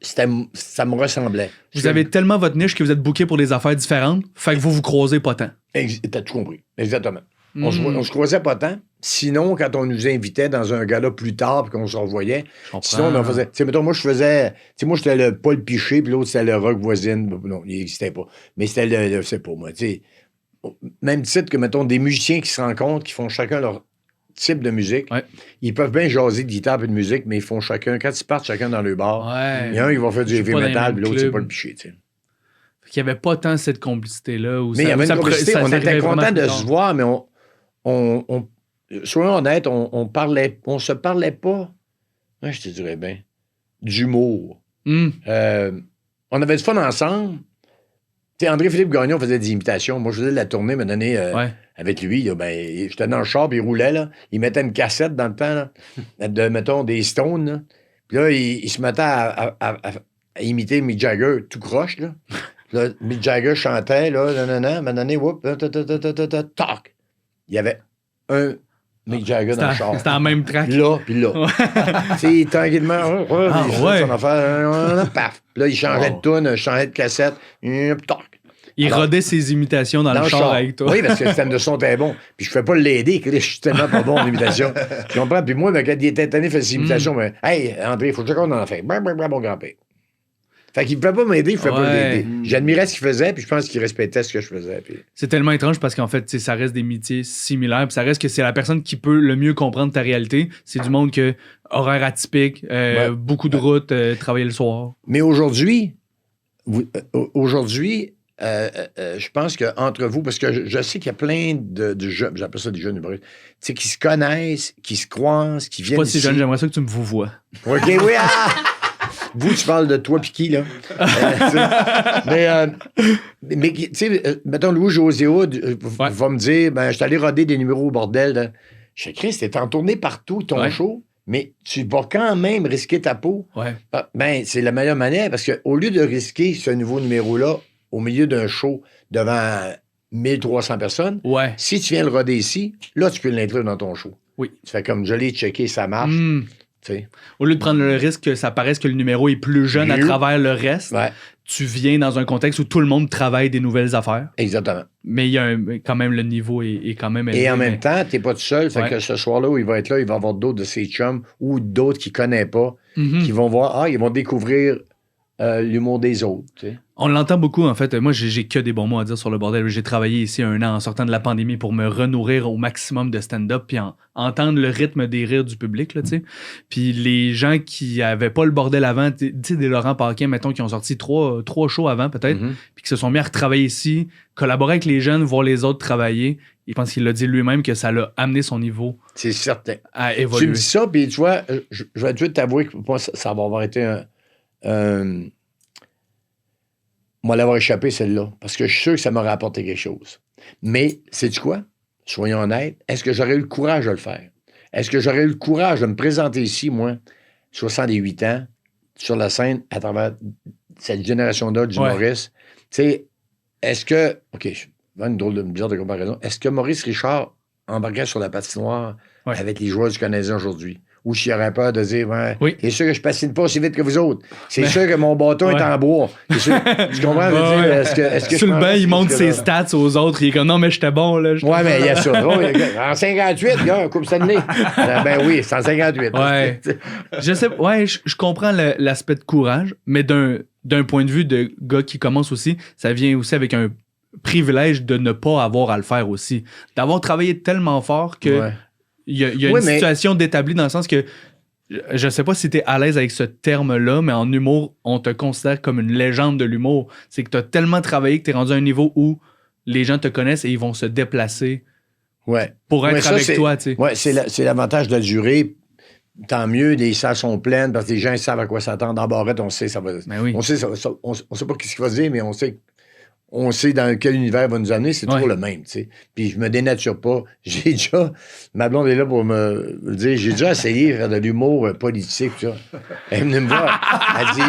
ça me ressemblait. Vous avez tellement votre niche que vous êtes booké pour des affaires différentes, fait que vous croisez pas tant. T'as tout compris. Exactement. On se croisait pas tant. Sinon, quand on nous invitait dans un gala plus tard puis qu'on se revoyait, sinon, on faisait... Tu sais, mettons, moi, j'étais le Paul Piché, puis l'autre, c'était le Rock Voisine. Non, il n'existait pas. Mais c'était je sais pas, moi, tu sais... Même titre que, mettons, des musiciens qui se rencontrent, qui font chacun leur type de musique. Ouais. Ils peuvent bien jaser de guitare et de musique, mais ils font chacun... Quand ils partent chacun dans le bar, il y a un qui va faire du heavy metal, puis l'autre, c'est Paul Piché, tu sais. Il n'y avait pas tant cette complicité-là. Mais il y avait une complicité. On était content de se voir, mais soyons honnêtes, on se parlait pas, je te dirais bien, d'humour. On avait du fun ensemble. Tu sais, André-Philippe Gagnon faisait des imitations. Moi, je faisais de la tournée, me donner avec lui. Là, j'étais dans le char, puis il roulait. Là. Il mettait une cassette dans le temps, là, de, mettons, des Stones. Là. Puis là, il se mettait à imiter Mick Jagger tout croche. Là. Là, Mick Jagger chantait, là, m'a donné, whoop, tac. Il y avait un Mick Jagger dans le char. C'était en même track. Là, puis là. Tu sais, tranquillement, son affaire, paf. Puis là, il changeait de tune, changeait de cassette, tac. Il rodait ses imitations dans le char avec toi. Oui, parce que le système de son était bon. Puis je ne fais pas l'aider, je suis tellement pas bon en imitation. Tu comprends? Puis moi, quand il était tanné, il faisait ses imitations, mais hey, André, il faut que je qu'on en fait. Mon grand-père. Fait qu'il ne pouvait pas m'aider, il ne pouvait pas l'aider. J'admirais ce qu'il faisait, puis je pense qu'il respectait ce que je faisais. Puis... C'est tellement étrange parce qu'en fait, ça reste des métiers similaires, puis ça reste que c'est la personne qui peut le mieux comprendre ta réalité. C'est du monde que horaire atypique, beaucoup de routes, travailler le soir. Mais aujourd'hui, je pense qu'entre vous, parce que je sais qu'il y a plein de jeunes, j'appelle ça des jeunes humoristes, tu sais, qui se connaissent, qui se croisent, qui viennent. Je suis pas si jeune, j'aimerais ça que tu me vous vois. OK, oui, Vous, tu parles de toi pis qui, là? Mais tu sais, mettons, Louis-José va me dire, je suis allé roder des numéros au bordel. Je sais, Chris, t'es en tournée partout, ton show, mais tu vas quand même risquer ta peau. Ouais. C'est la meilleure manière, parce qu'au lieu de risquer ce nouveau numéro-là au milieu d'un show devant 1300 personnes, si tu viens le roder ici, là, tu peux l'inclure dans ton show. Oui. Tu fais comme, je l'ai checké, ça marche. T'sais. Au lieu de prendre le risque que ça paraisse que le numéro est plus jeune à travers le reste, tu viens dans un contexte où tout le monde travaille des nouvelles affaires. Exactement. Mais il y a quand même le niveau est quand même élevé. Et en même temps, t'es pas tout seul. Fait que ce soir-là où il va être là, il va y avoir d'autres de ses chums ou d'autres qu'il connaît pas qui vont voir, ils vont découvrir l'humour des autres. T'sais. On l'entend beaucoup, en fait. Moi, j'ai que des bons mots à dire sur le bordel. J'ai travaillé ici 1 an en sortant de la pandémie pour me renourrir au maximum de stand-up puis entendre le rythme des rires du public, là, tu sais. Puis les gens qui avaient pas le bordel avant, tu sais, des Laurent Paquin, mettons, qui ont sorti 3 shows avant, peut-être, puis qui se sont mis à retravailler ici, collaborer avec les jeunes, voir les autres travailler. Je pense qu'il l'a dit lui-même que ça l'a amené son niveau. C'est certain. À évoluer. Tu me dis ça, puis tu vois, je vais tout de suite t'avouer que moi, ça va avoir été moi, l'avoir échappé, celle-là, parce que je suis sûr que ça m'aurait apporté quelque chose. Mais, sais-tu quoi? Soyons honnêtes, est-ce que j'aurais eu le courage de le faire? Est-ce que j'aurais eu le courage de me présenter ici, moi, 68 ans, sur la scène, à travers cette génération-là d'humoristes? Tu sais, est-ce que... OK, je vais une drôle de bizarre de comparaison. Est-ce que Maurice Richard embarquait sur la patinoire avec les joueurs du Canadien aujourd'hui? Ou s'il aurait peur de dire, c'est sûr que je patine pas aussi vite que vous autres. C'est sûr que mon bâton est en bois. C'est sûr. Tu comprends? Est-ce que sur le banc, il montre ses stats aux autres. Il est comme, non, mais j'étais bon. Là, ouais, mais il y a ça. En 58, il y a un coupe Stanley. Ben oui, c'est en 58. Ouais. Je sais, je comprends l'aspect de courage, mais d'un point de vue de gars qui commence aussi, ça vient aussi avec un privilège de ne pas avoir à le faire aussi. D'avoir travaillé tellement fort que... Il y a une situation d'établi dans le sens que je sais pas si t'es à l'aise avec ce terme-là, mais en humour, on te considère comme une légende de l'humour. C'est que t'as tellement travaillé que t'es rendu à un niveau où les gens te connaissent et ils vont se déplacer pour être avec toi. T'sais. Ouais, c'est l'avantage de la durée. Tant mieux, les salles sont pleines parce que les gens ils savent à quoi s'attendre. En barrette, on sait ça va. On sait on sait pas ce qu'il va dire, mais on sait dans quel univers il va nous amener, c'est toujours le même, tu sais. Puis je me dénature pas. J'ai déjà... Ma blonde est là pour me le dire. J'ai déjà essayé de faire de l'humour politique, tout ça. Elle venait me voir. Elle dit...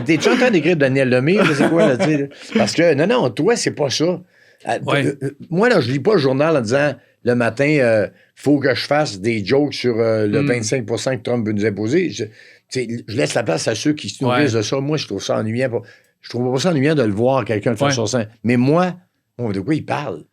T'es-tu en train d'écrire Daniel Lemire? C'est quoi, là, tu sais? Parce que, non, toi, c'est pas ça. Moi, là, je lis pas le journal en disant... le matin, faut que je fasse des jokes sur le 25% que Trump veut nous imposer. Je laisse la place à ceux qui se nourrissent de ça. Moi, je trouve ça ennuyant. Je trouve pas ça ennuyant de le voir, quelqu'un de faire son sein. Mais moi, de quoi il parle?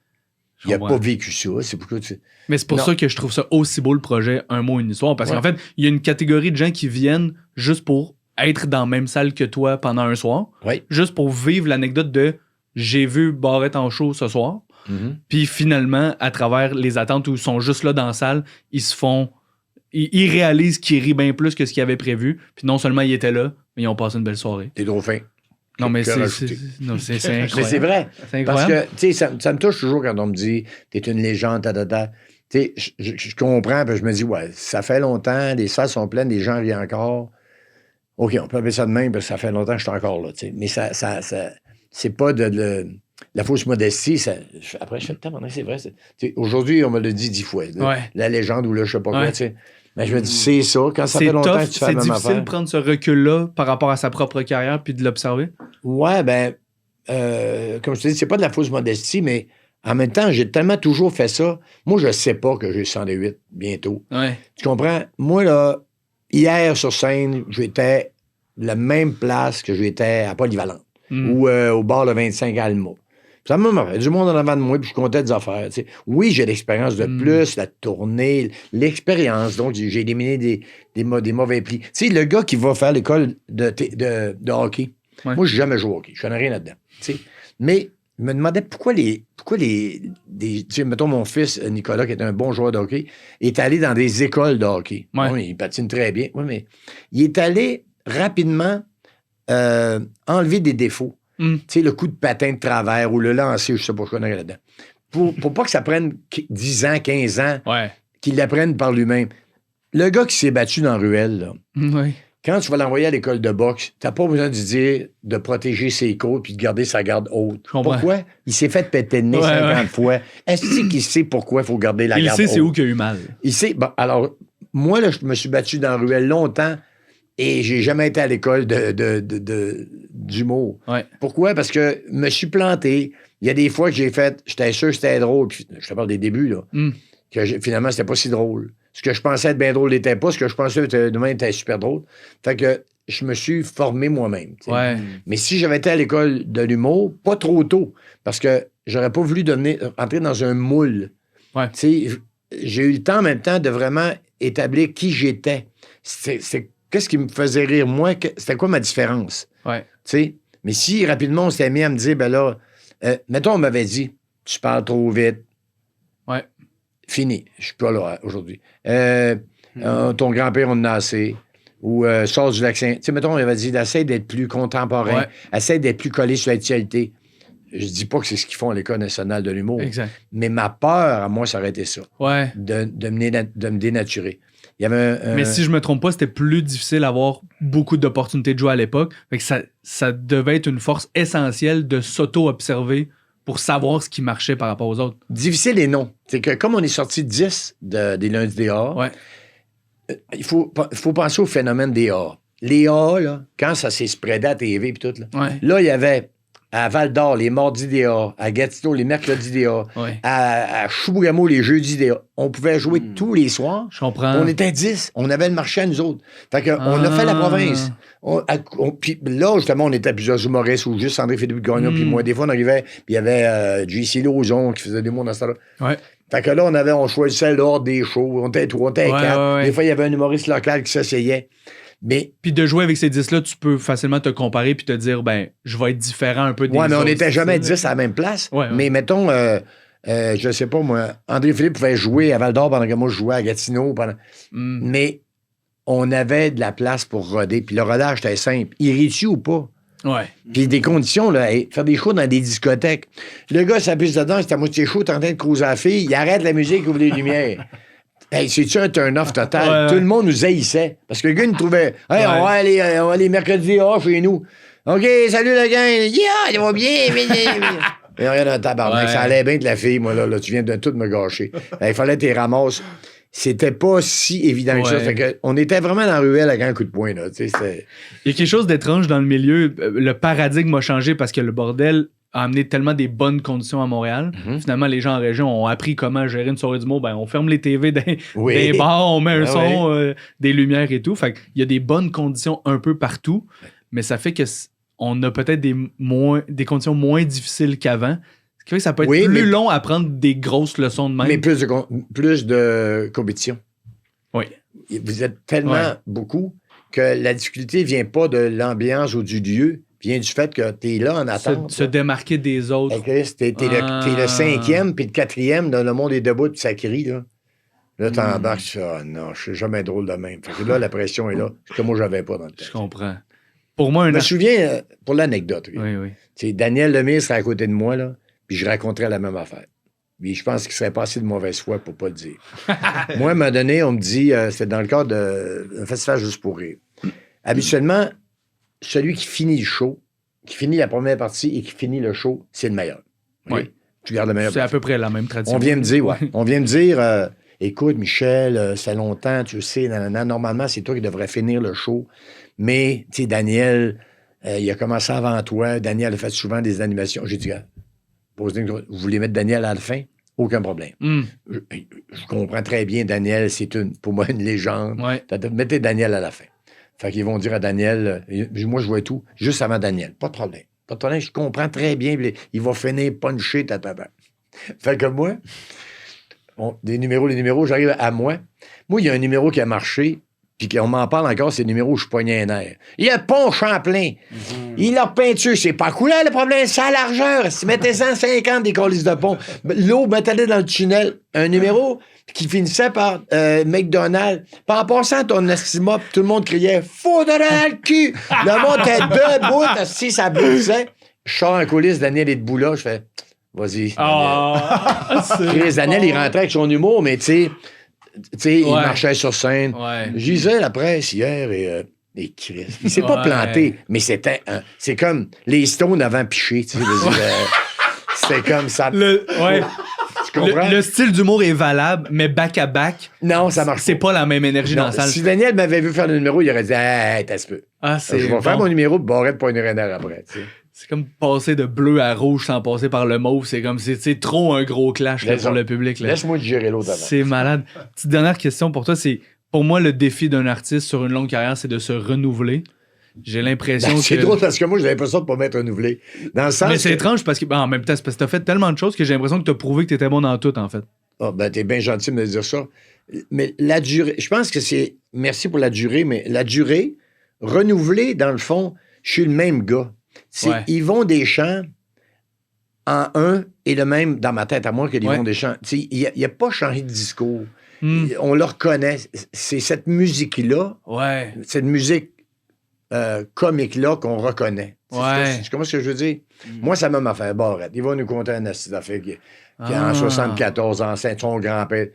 Il n'a pas vécu ça. C'est pourquoi Mais c'est pour ça que je trouve ça aussi beau le projet Un mot, une histoire. Parce qu'en fait, il y a une catégorie de gens qui viennent juste pour être dans la même salle que toi pendant un soir. Juste pour vivre l'anecdote de j'ai vu Barrette en show ce soir. Puis finalement, à travers les attentes où ils sont juste là dans la salle, ils réalisent qu'ils rient bien plus que ce qu'ils avaient prévu. Puis non seulement ils étaient là, mais ils ont passé une belle soirée. T'es trop fin. Non, mais c'est incroyable. Mais c'est vrai. Parce que, tu sais, ça me touche toujours quand on me dit t'es une légende, Tu sais, je comprends, puis je me dis, ouais, ça fait longtemps, les salles sont pleines, les gens rient encore. OK, on peut appeler ça de même, parce que ça fait longtemps que je suis encore là, tu sais. Mais ça c'est pas de la fausse modestie. Après, je fais le temps, c'est vrai. Aujourd'hui, on me l'a dit 10 fois. La légende ou là, je sais pas quoi, tu sais. Mais je me dis, c'est ça. Quand ça fait longtemps que tu fais la même affaire. C'est difficile de prendre ce recul-là par rapport à sa propre carrière puis de l'observer? Ouais, comme je te dis, c'est pas de la fausse modestie, mais en même temps, j'ai tellement toujours fait ça. Moi, je sais pas que j'ai 108 bientôt. Tu comprends? Moi, là, hier sur scène, j'étais la même place que j'étais à Polyvalente ou au bar le 25 à Alma. Ça m'a fait du monde en avant de moi, puis je comptais des affaires. T'sais. Oui, j'ai l'expérience de plus, la tournée, l'expérience. Donc, j'ai éliminé des mauvais plis. Tu sais, le gars qui va faire l'école de hockey, moi, j'ai jamais joué au hockey. Je connais rien là-dedans. T'sais. Mais je me demandais pourquoi mettons, mon fils Nicolas, qui est un bon joueur de hockey, est allé dans des écoles de hockey. Oui, il patine très bien. Oui, mais il est allé rapidement enlever des défauts. Tu sais, le coup de patin de travers ou le lancer, je sais pas, je connais là-dedans. Pour pas que ça prenne 10 ans, 15 ans, qu'il l'apprenne par lui-même. Le gars qui s'est battu dans la ruelle, là, quand tu vas l'envoyer à l'école de boxe, t'as pas besoin de lui dire de protéger ses côtes puis de garder sa garde haute. Pourquoi? Il s'est fait péter le nez 50 fois. Est-ce qu'il sait pourquoi il faut garder la garde haute? Il sait c'est où qu'il a eu mal. Il sait. Bon, alors, moi, là, je me suis battu dans la ruelle longtemps. Et j'ai jamais été à l'école d'humour. Pourquoi? Parce que je me suis planté. Il y a des fois que j'étais sûr que c'était drôle. Puis, je te parle des débuts, là. Finalement, c'était pas si drôle. Ce que je pensais être bien drôle n'était pas. Ce que je pensais être demain était super drôle. Fait que je me suis formé moi-même. Mais si j'avais été à l'école de l'humour, pas trop tôt, parce que j'aurais pas voulu entrer dans un moule. J'ai eu le temps en même temps de vraiment établir qui j'étais. Qu'est-ce qui me faisait rire, moi? C'était quoi ma différence? Mais si, rapidement, on s'était mis à me dire, ben là, mettons, on m'avait dit, tu parles trop vite. Fini. Je suis pas là aujourd'hui. Ton grand-père, on en a assez. Ou sors du vaccin. Tu sais, mettons, on m'avait dit, essaie d'être plus contemporain. Essaie d'être plus collé sur l'actualité. Je dis pas que c'est ce qu'ils font à l'École nationale de l'humour. Mais ma peur, à moi, ça aurait été ça. De me dénaturer. Il y avait Mais si je me trompe pas, c'était plus difficile d'avoir beaucoup d'opportunités de jouer à l'époque. Fait que ça devait être une force essentielle de s'auto-observer pour savoir ce qui marchait par rapport aux autres. Difficile et non. C'est que comme on est sorti 10 des lundis des A, il faut penser au phénomène des A. Les A, là, quand ça s'est spreadé à la TV et tout, là, il y avait à Val-d'Or, les mardis des A, à Gatineau, les mercredis des A, à Chibougamau, les jeudis des A. On pouvait jouer tous les soirs. Je comprends. On était 10. On avait le marché à nous autres. Fait qu'on a fait la province. Puis là, justement, on était plusieurs humoristes ou juste André-Philippe Gagnon, puis moi, des fois, on arrivait, puis il y avait JC Lauzon qui faisait des mots dans ce temps-là. Fait que là, on choisissait l'ordre des shows. On était 3, on était 4. Des fois, il y avait un humoriste local qui s'essayait. Puis de jouer avec ces 10-là, tu peux facilement te comparer puis te dire, ben, je vais être différent un peu des autres. Ouais, mais on n'était jamais 10 à la même place. Mais mettons, je sais pas, moi, André-Philippe pouvait jouer à Val-d'Or pendant que moi, je jouais à Gatineau. Mais on avait de la place pour roder. Puis le rodage, c'était simple. Il rit-tu ou pas? Puis des conditions, là, faire des shows dans des discothèques. Le gars s'appuie dedans, c'était à moitié chaud, t'es en train de cruiser à la fille, il arrête la musique, ouvre les lumières. Hey, c'est-tu un turn-off total? Tout le monde nous haïssait. Parce que le gars, il nous trouvait, hey, on va aller mercredi chez nous. OK, salut le gars. Yeah, ça va bien. Mais rien dans tabarnak. Ça allait bien de la fille, moi, là tu viens de tout me gâcher. Il fallait tes ramasses. C'était pas si évident que ça. Fait que on était vraiment dans la ruelle avec un coup de poing, là. Il y a quelque chose d'étrange dans le milieu. Le paradigme a changé parce que le bordel a amené tellement des bonnes conditions à Montréal. Finalement, les gens en région ont appris comment gérer une soirée d'humour. Ben, on ferme les TV des bars, on met un son, des lumières et tout. Fait qu'il y a des bonnes conditions un peu partout, mais ça fait que on a peut-être des conditions moins difficiles qu'avant. Ce qui fait que ça peut être plus long à prendre des grosses leçons de même. Mais plus de compétition. Oui. Vous êtes tellement beaucoup que la difficulté vient pas de l'ambiance ou du lieu, vient du fait que tu es là en attente. Se démarquer des autres. Hey Chris, t'es le 5e, puis le 4e, dans le monde est debout, puis ça crie, là. Là, t'embarques, tu fais, ah non, je suis jamais drôle de même. Fait que là, la pression est là, ce que moi, j'avais pas dans le temps. Je comprends. Pour moi, Je me souviens, pour l'anecdote, oui. Tu sais, Daniel Lemire serait à côté de moi, là, puis je raconterais la même affaire. Puis je pense qu'il serait pas assez de mauvaise foi pour pas le dire. Moi, à un moment donné, on me dit, c'était dans le cadre d'un festival juste pour rire. Habituellement, celui qui finit le show, qui finit la première partie et qui finit le show, c'est le meilleur. Oui. Tu gardes le meilleur. C'est à peu près la même tradition. On vient me dire, écoute, Michel, ça fait longtemps, tu le sais, normalement, c'est toi qui devrais finir le show. Mais, tu sais, Daniel, il a commencé avant toi. Daniel a fait souvent des animations. J'ai dit, vous voulez mettre Daniel à la fin? Aucun problème. Je comprends très bien, Daniel, c'est pour moi une légende. Ouais. Mettez Daniel à la fin. Fait qu'ils vont dire à Daniel, moi je vois tout, juste avant Daniel. Pas de problème. Pas de problème, je comprends très bien. Il va finir puncher ta. Fait que moi, les numéros, j'arrive à moi. Moi, il y a un numéro qui a marché, puis qu'on m'en parle encore, c'est le numéro où je pognais un air. Il y a Pont Champlain. Il a peinture. C'est pas couleur, le problème, c'est la largeur. Si mettez 150 des colis de pont, l'eau, mettez-le dans le tunnel. Un numéro qui finissait par McDonald's. Puis en passant ton estima, tout le monde criait « Faudra le cul! » Le monde était debout, si ça blessait. Je sors en coulisses, Daniel est debout là, je fais « Vas-y. » Daniel, il rentrait avec son humour, mais tu sais, il marchait sur scène. Je lisais la presse hier et Chris. Il s'est pas planté, mais c'est comme les Stones avant Piché. Tu sais, c'était comme ça. Tu comprends? Le style d'humour est valable, mais back-à-back, non, ça marche c'est pas la même énergie dans la salle. Si Daniel m'avait vu faire le numéro, il aurait dit hey, t'as ce peu. Je vais faire mon numéro de barrette pour une renard après. Tu sais. C'est comme passer de bleu à rouge sans passer par le mauve. C'est comme c'est trop un gros clash là, pour le public. Là. Laisse-moi te gérer l'autre avant. C'est malade. Petite dernière question pour toi, c'est pour moi le défi d'un artiste sur une longue carrière, c'est de se renouveler. J'ai l'impression que... C'est drôle parce que moi, j'ai l'impression de pas m'être renouvelé. Dans le sens mais c'est étrange parce que, en même temps, c'est parce que t'as fait tellement de choses que j'ai l'impression que t'as prouvé que t'étais bon dans tout, en fait. Ah, ben, t'es bien gentil de me dire ça. Mais la durée, je pense que c'est... Merci pour la durée, mais la durée, renouveler, dans le fond, je suis le même gars. Yvon Deschamps, en un, est le même dans ma tête à moi que Yvon Deschamps. Il n'a pas changé de discours. On le reconnaît. C'est cette musique-là, cette musique comique-là qu'on reconnaît. Tu comprends ce que je veux dire? Moi, ça m'a m'a fait barrette. Il va nous conter un assis d'affaires qui en 74 ans, son grand-père.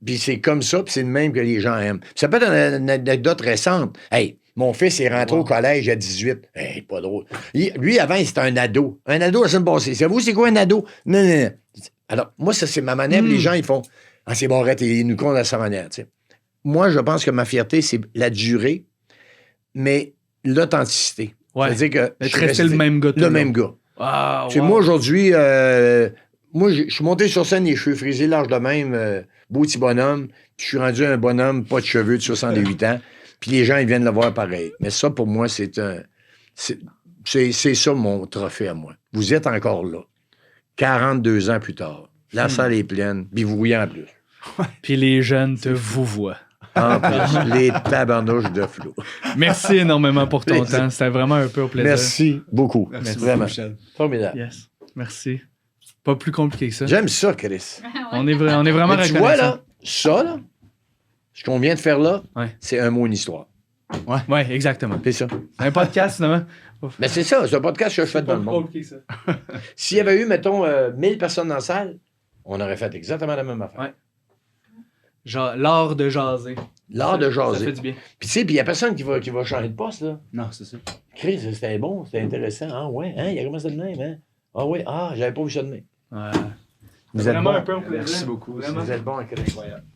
Puis c'est comme ça, puis c'est le même que les gens aiment. Puis ça peut être une anecdote récente. Hey, mon fils est rentré au collège à 18. Hey, pas drôle. Lui, avant, c'était un ado. Un ado la semaine passée. Savez-vous, c'est quoi un ado? Non. Alors, moi, ça, c'est ma manière. Les gens, ils font « Ah, c'est barrette. » Et ils nous comptent à sa manière. T'sais. Moi, je pense que ma fierté, c'est la durée, mais l'authenticité. C'est-à-dire que je restais le même gars. Le même gars. Moi, aujourd'hui, je suis monté sur scène, les cheveux frisés, large de même, beau petit bonhomme. Puis je suis rendu un bonhomme, pas de cheveux, de 68 ans. Puis les gens, ils viennent le voir pareil. Mais ça, pour moi, c'est ça mon trophée à moi. Vous êtes encore là. 42 ans plus tard. La salle est pleine, puis vous voyez en plus. Puis les jeunes te vous voient. En plus, les tabarnouches de flou. Merci énormément pour ton temps. C'était vraiment un peu au plaisir. Merci beaucoup. Merci vraiment. Michel. Formidable. Yes. Merci. Pas plus compliqué que ça. J'aime ça, Chris. On est vraiment reconnaissants. Tu vois, là, ça, ce qu'on vient de faire là, c'est un mot, une histoire. Oui, exactement. C'est ça. Un podcast, finalement. Mais c'est ça, c'est un podcast que je fais dans le monde. S'il y avait eu, mettons, 1000 personnes dans la salle, on aurait fait exactement la même affaire. Genre, l'art de jaser. L'art de jaser. Ça fait du bien. Puis tu sais, il n'y a personne qui va changer de poste, là. Non, c'est ça. Chris, c'était bon, c'était intéressant. Ah ouais, il a commencé de même, hein? Ah ouais, j'avais pas vu ça de même. Ouais. Vous êtes vraiment bon. un peu au plaisir. Merci beaucoup. Vraiment. Vous êtes bon, Chris. Incroyable.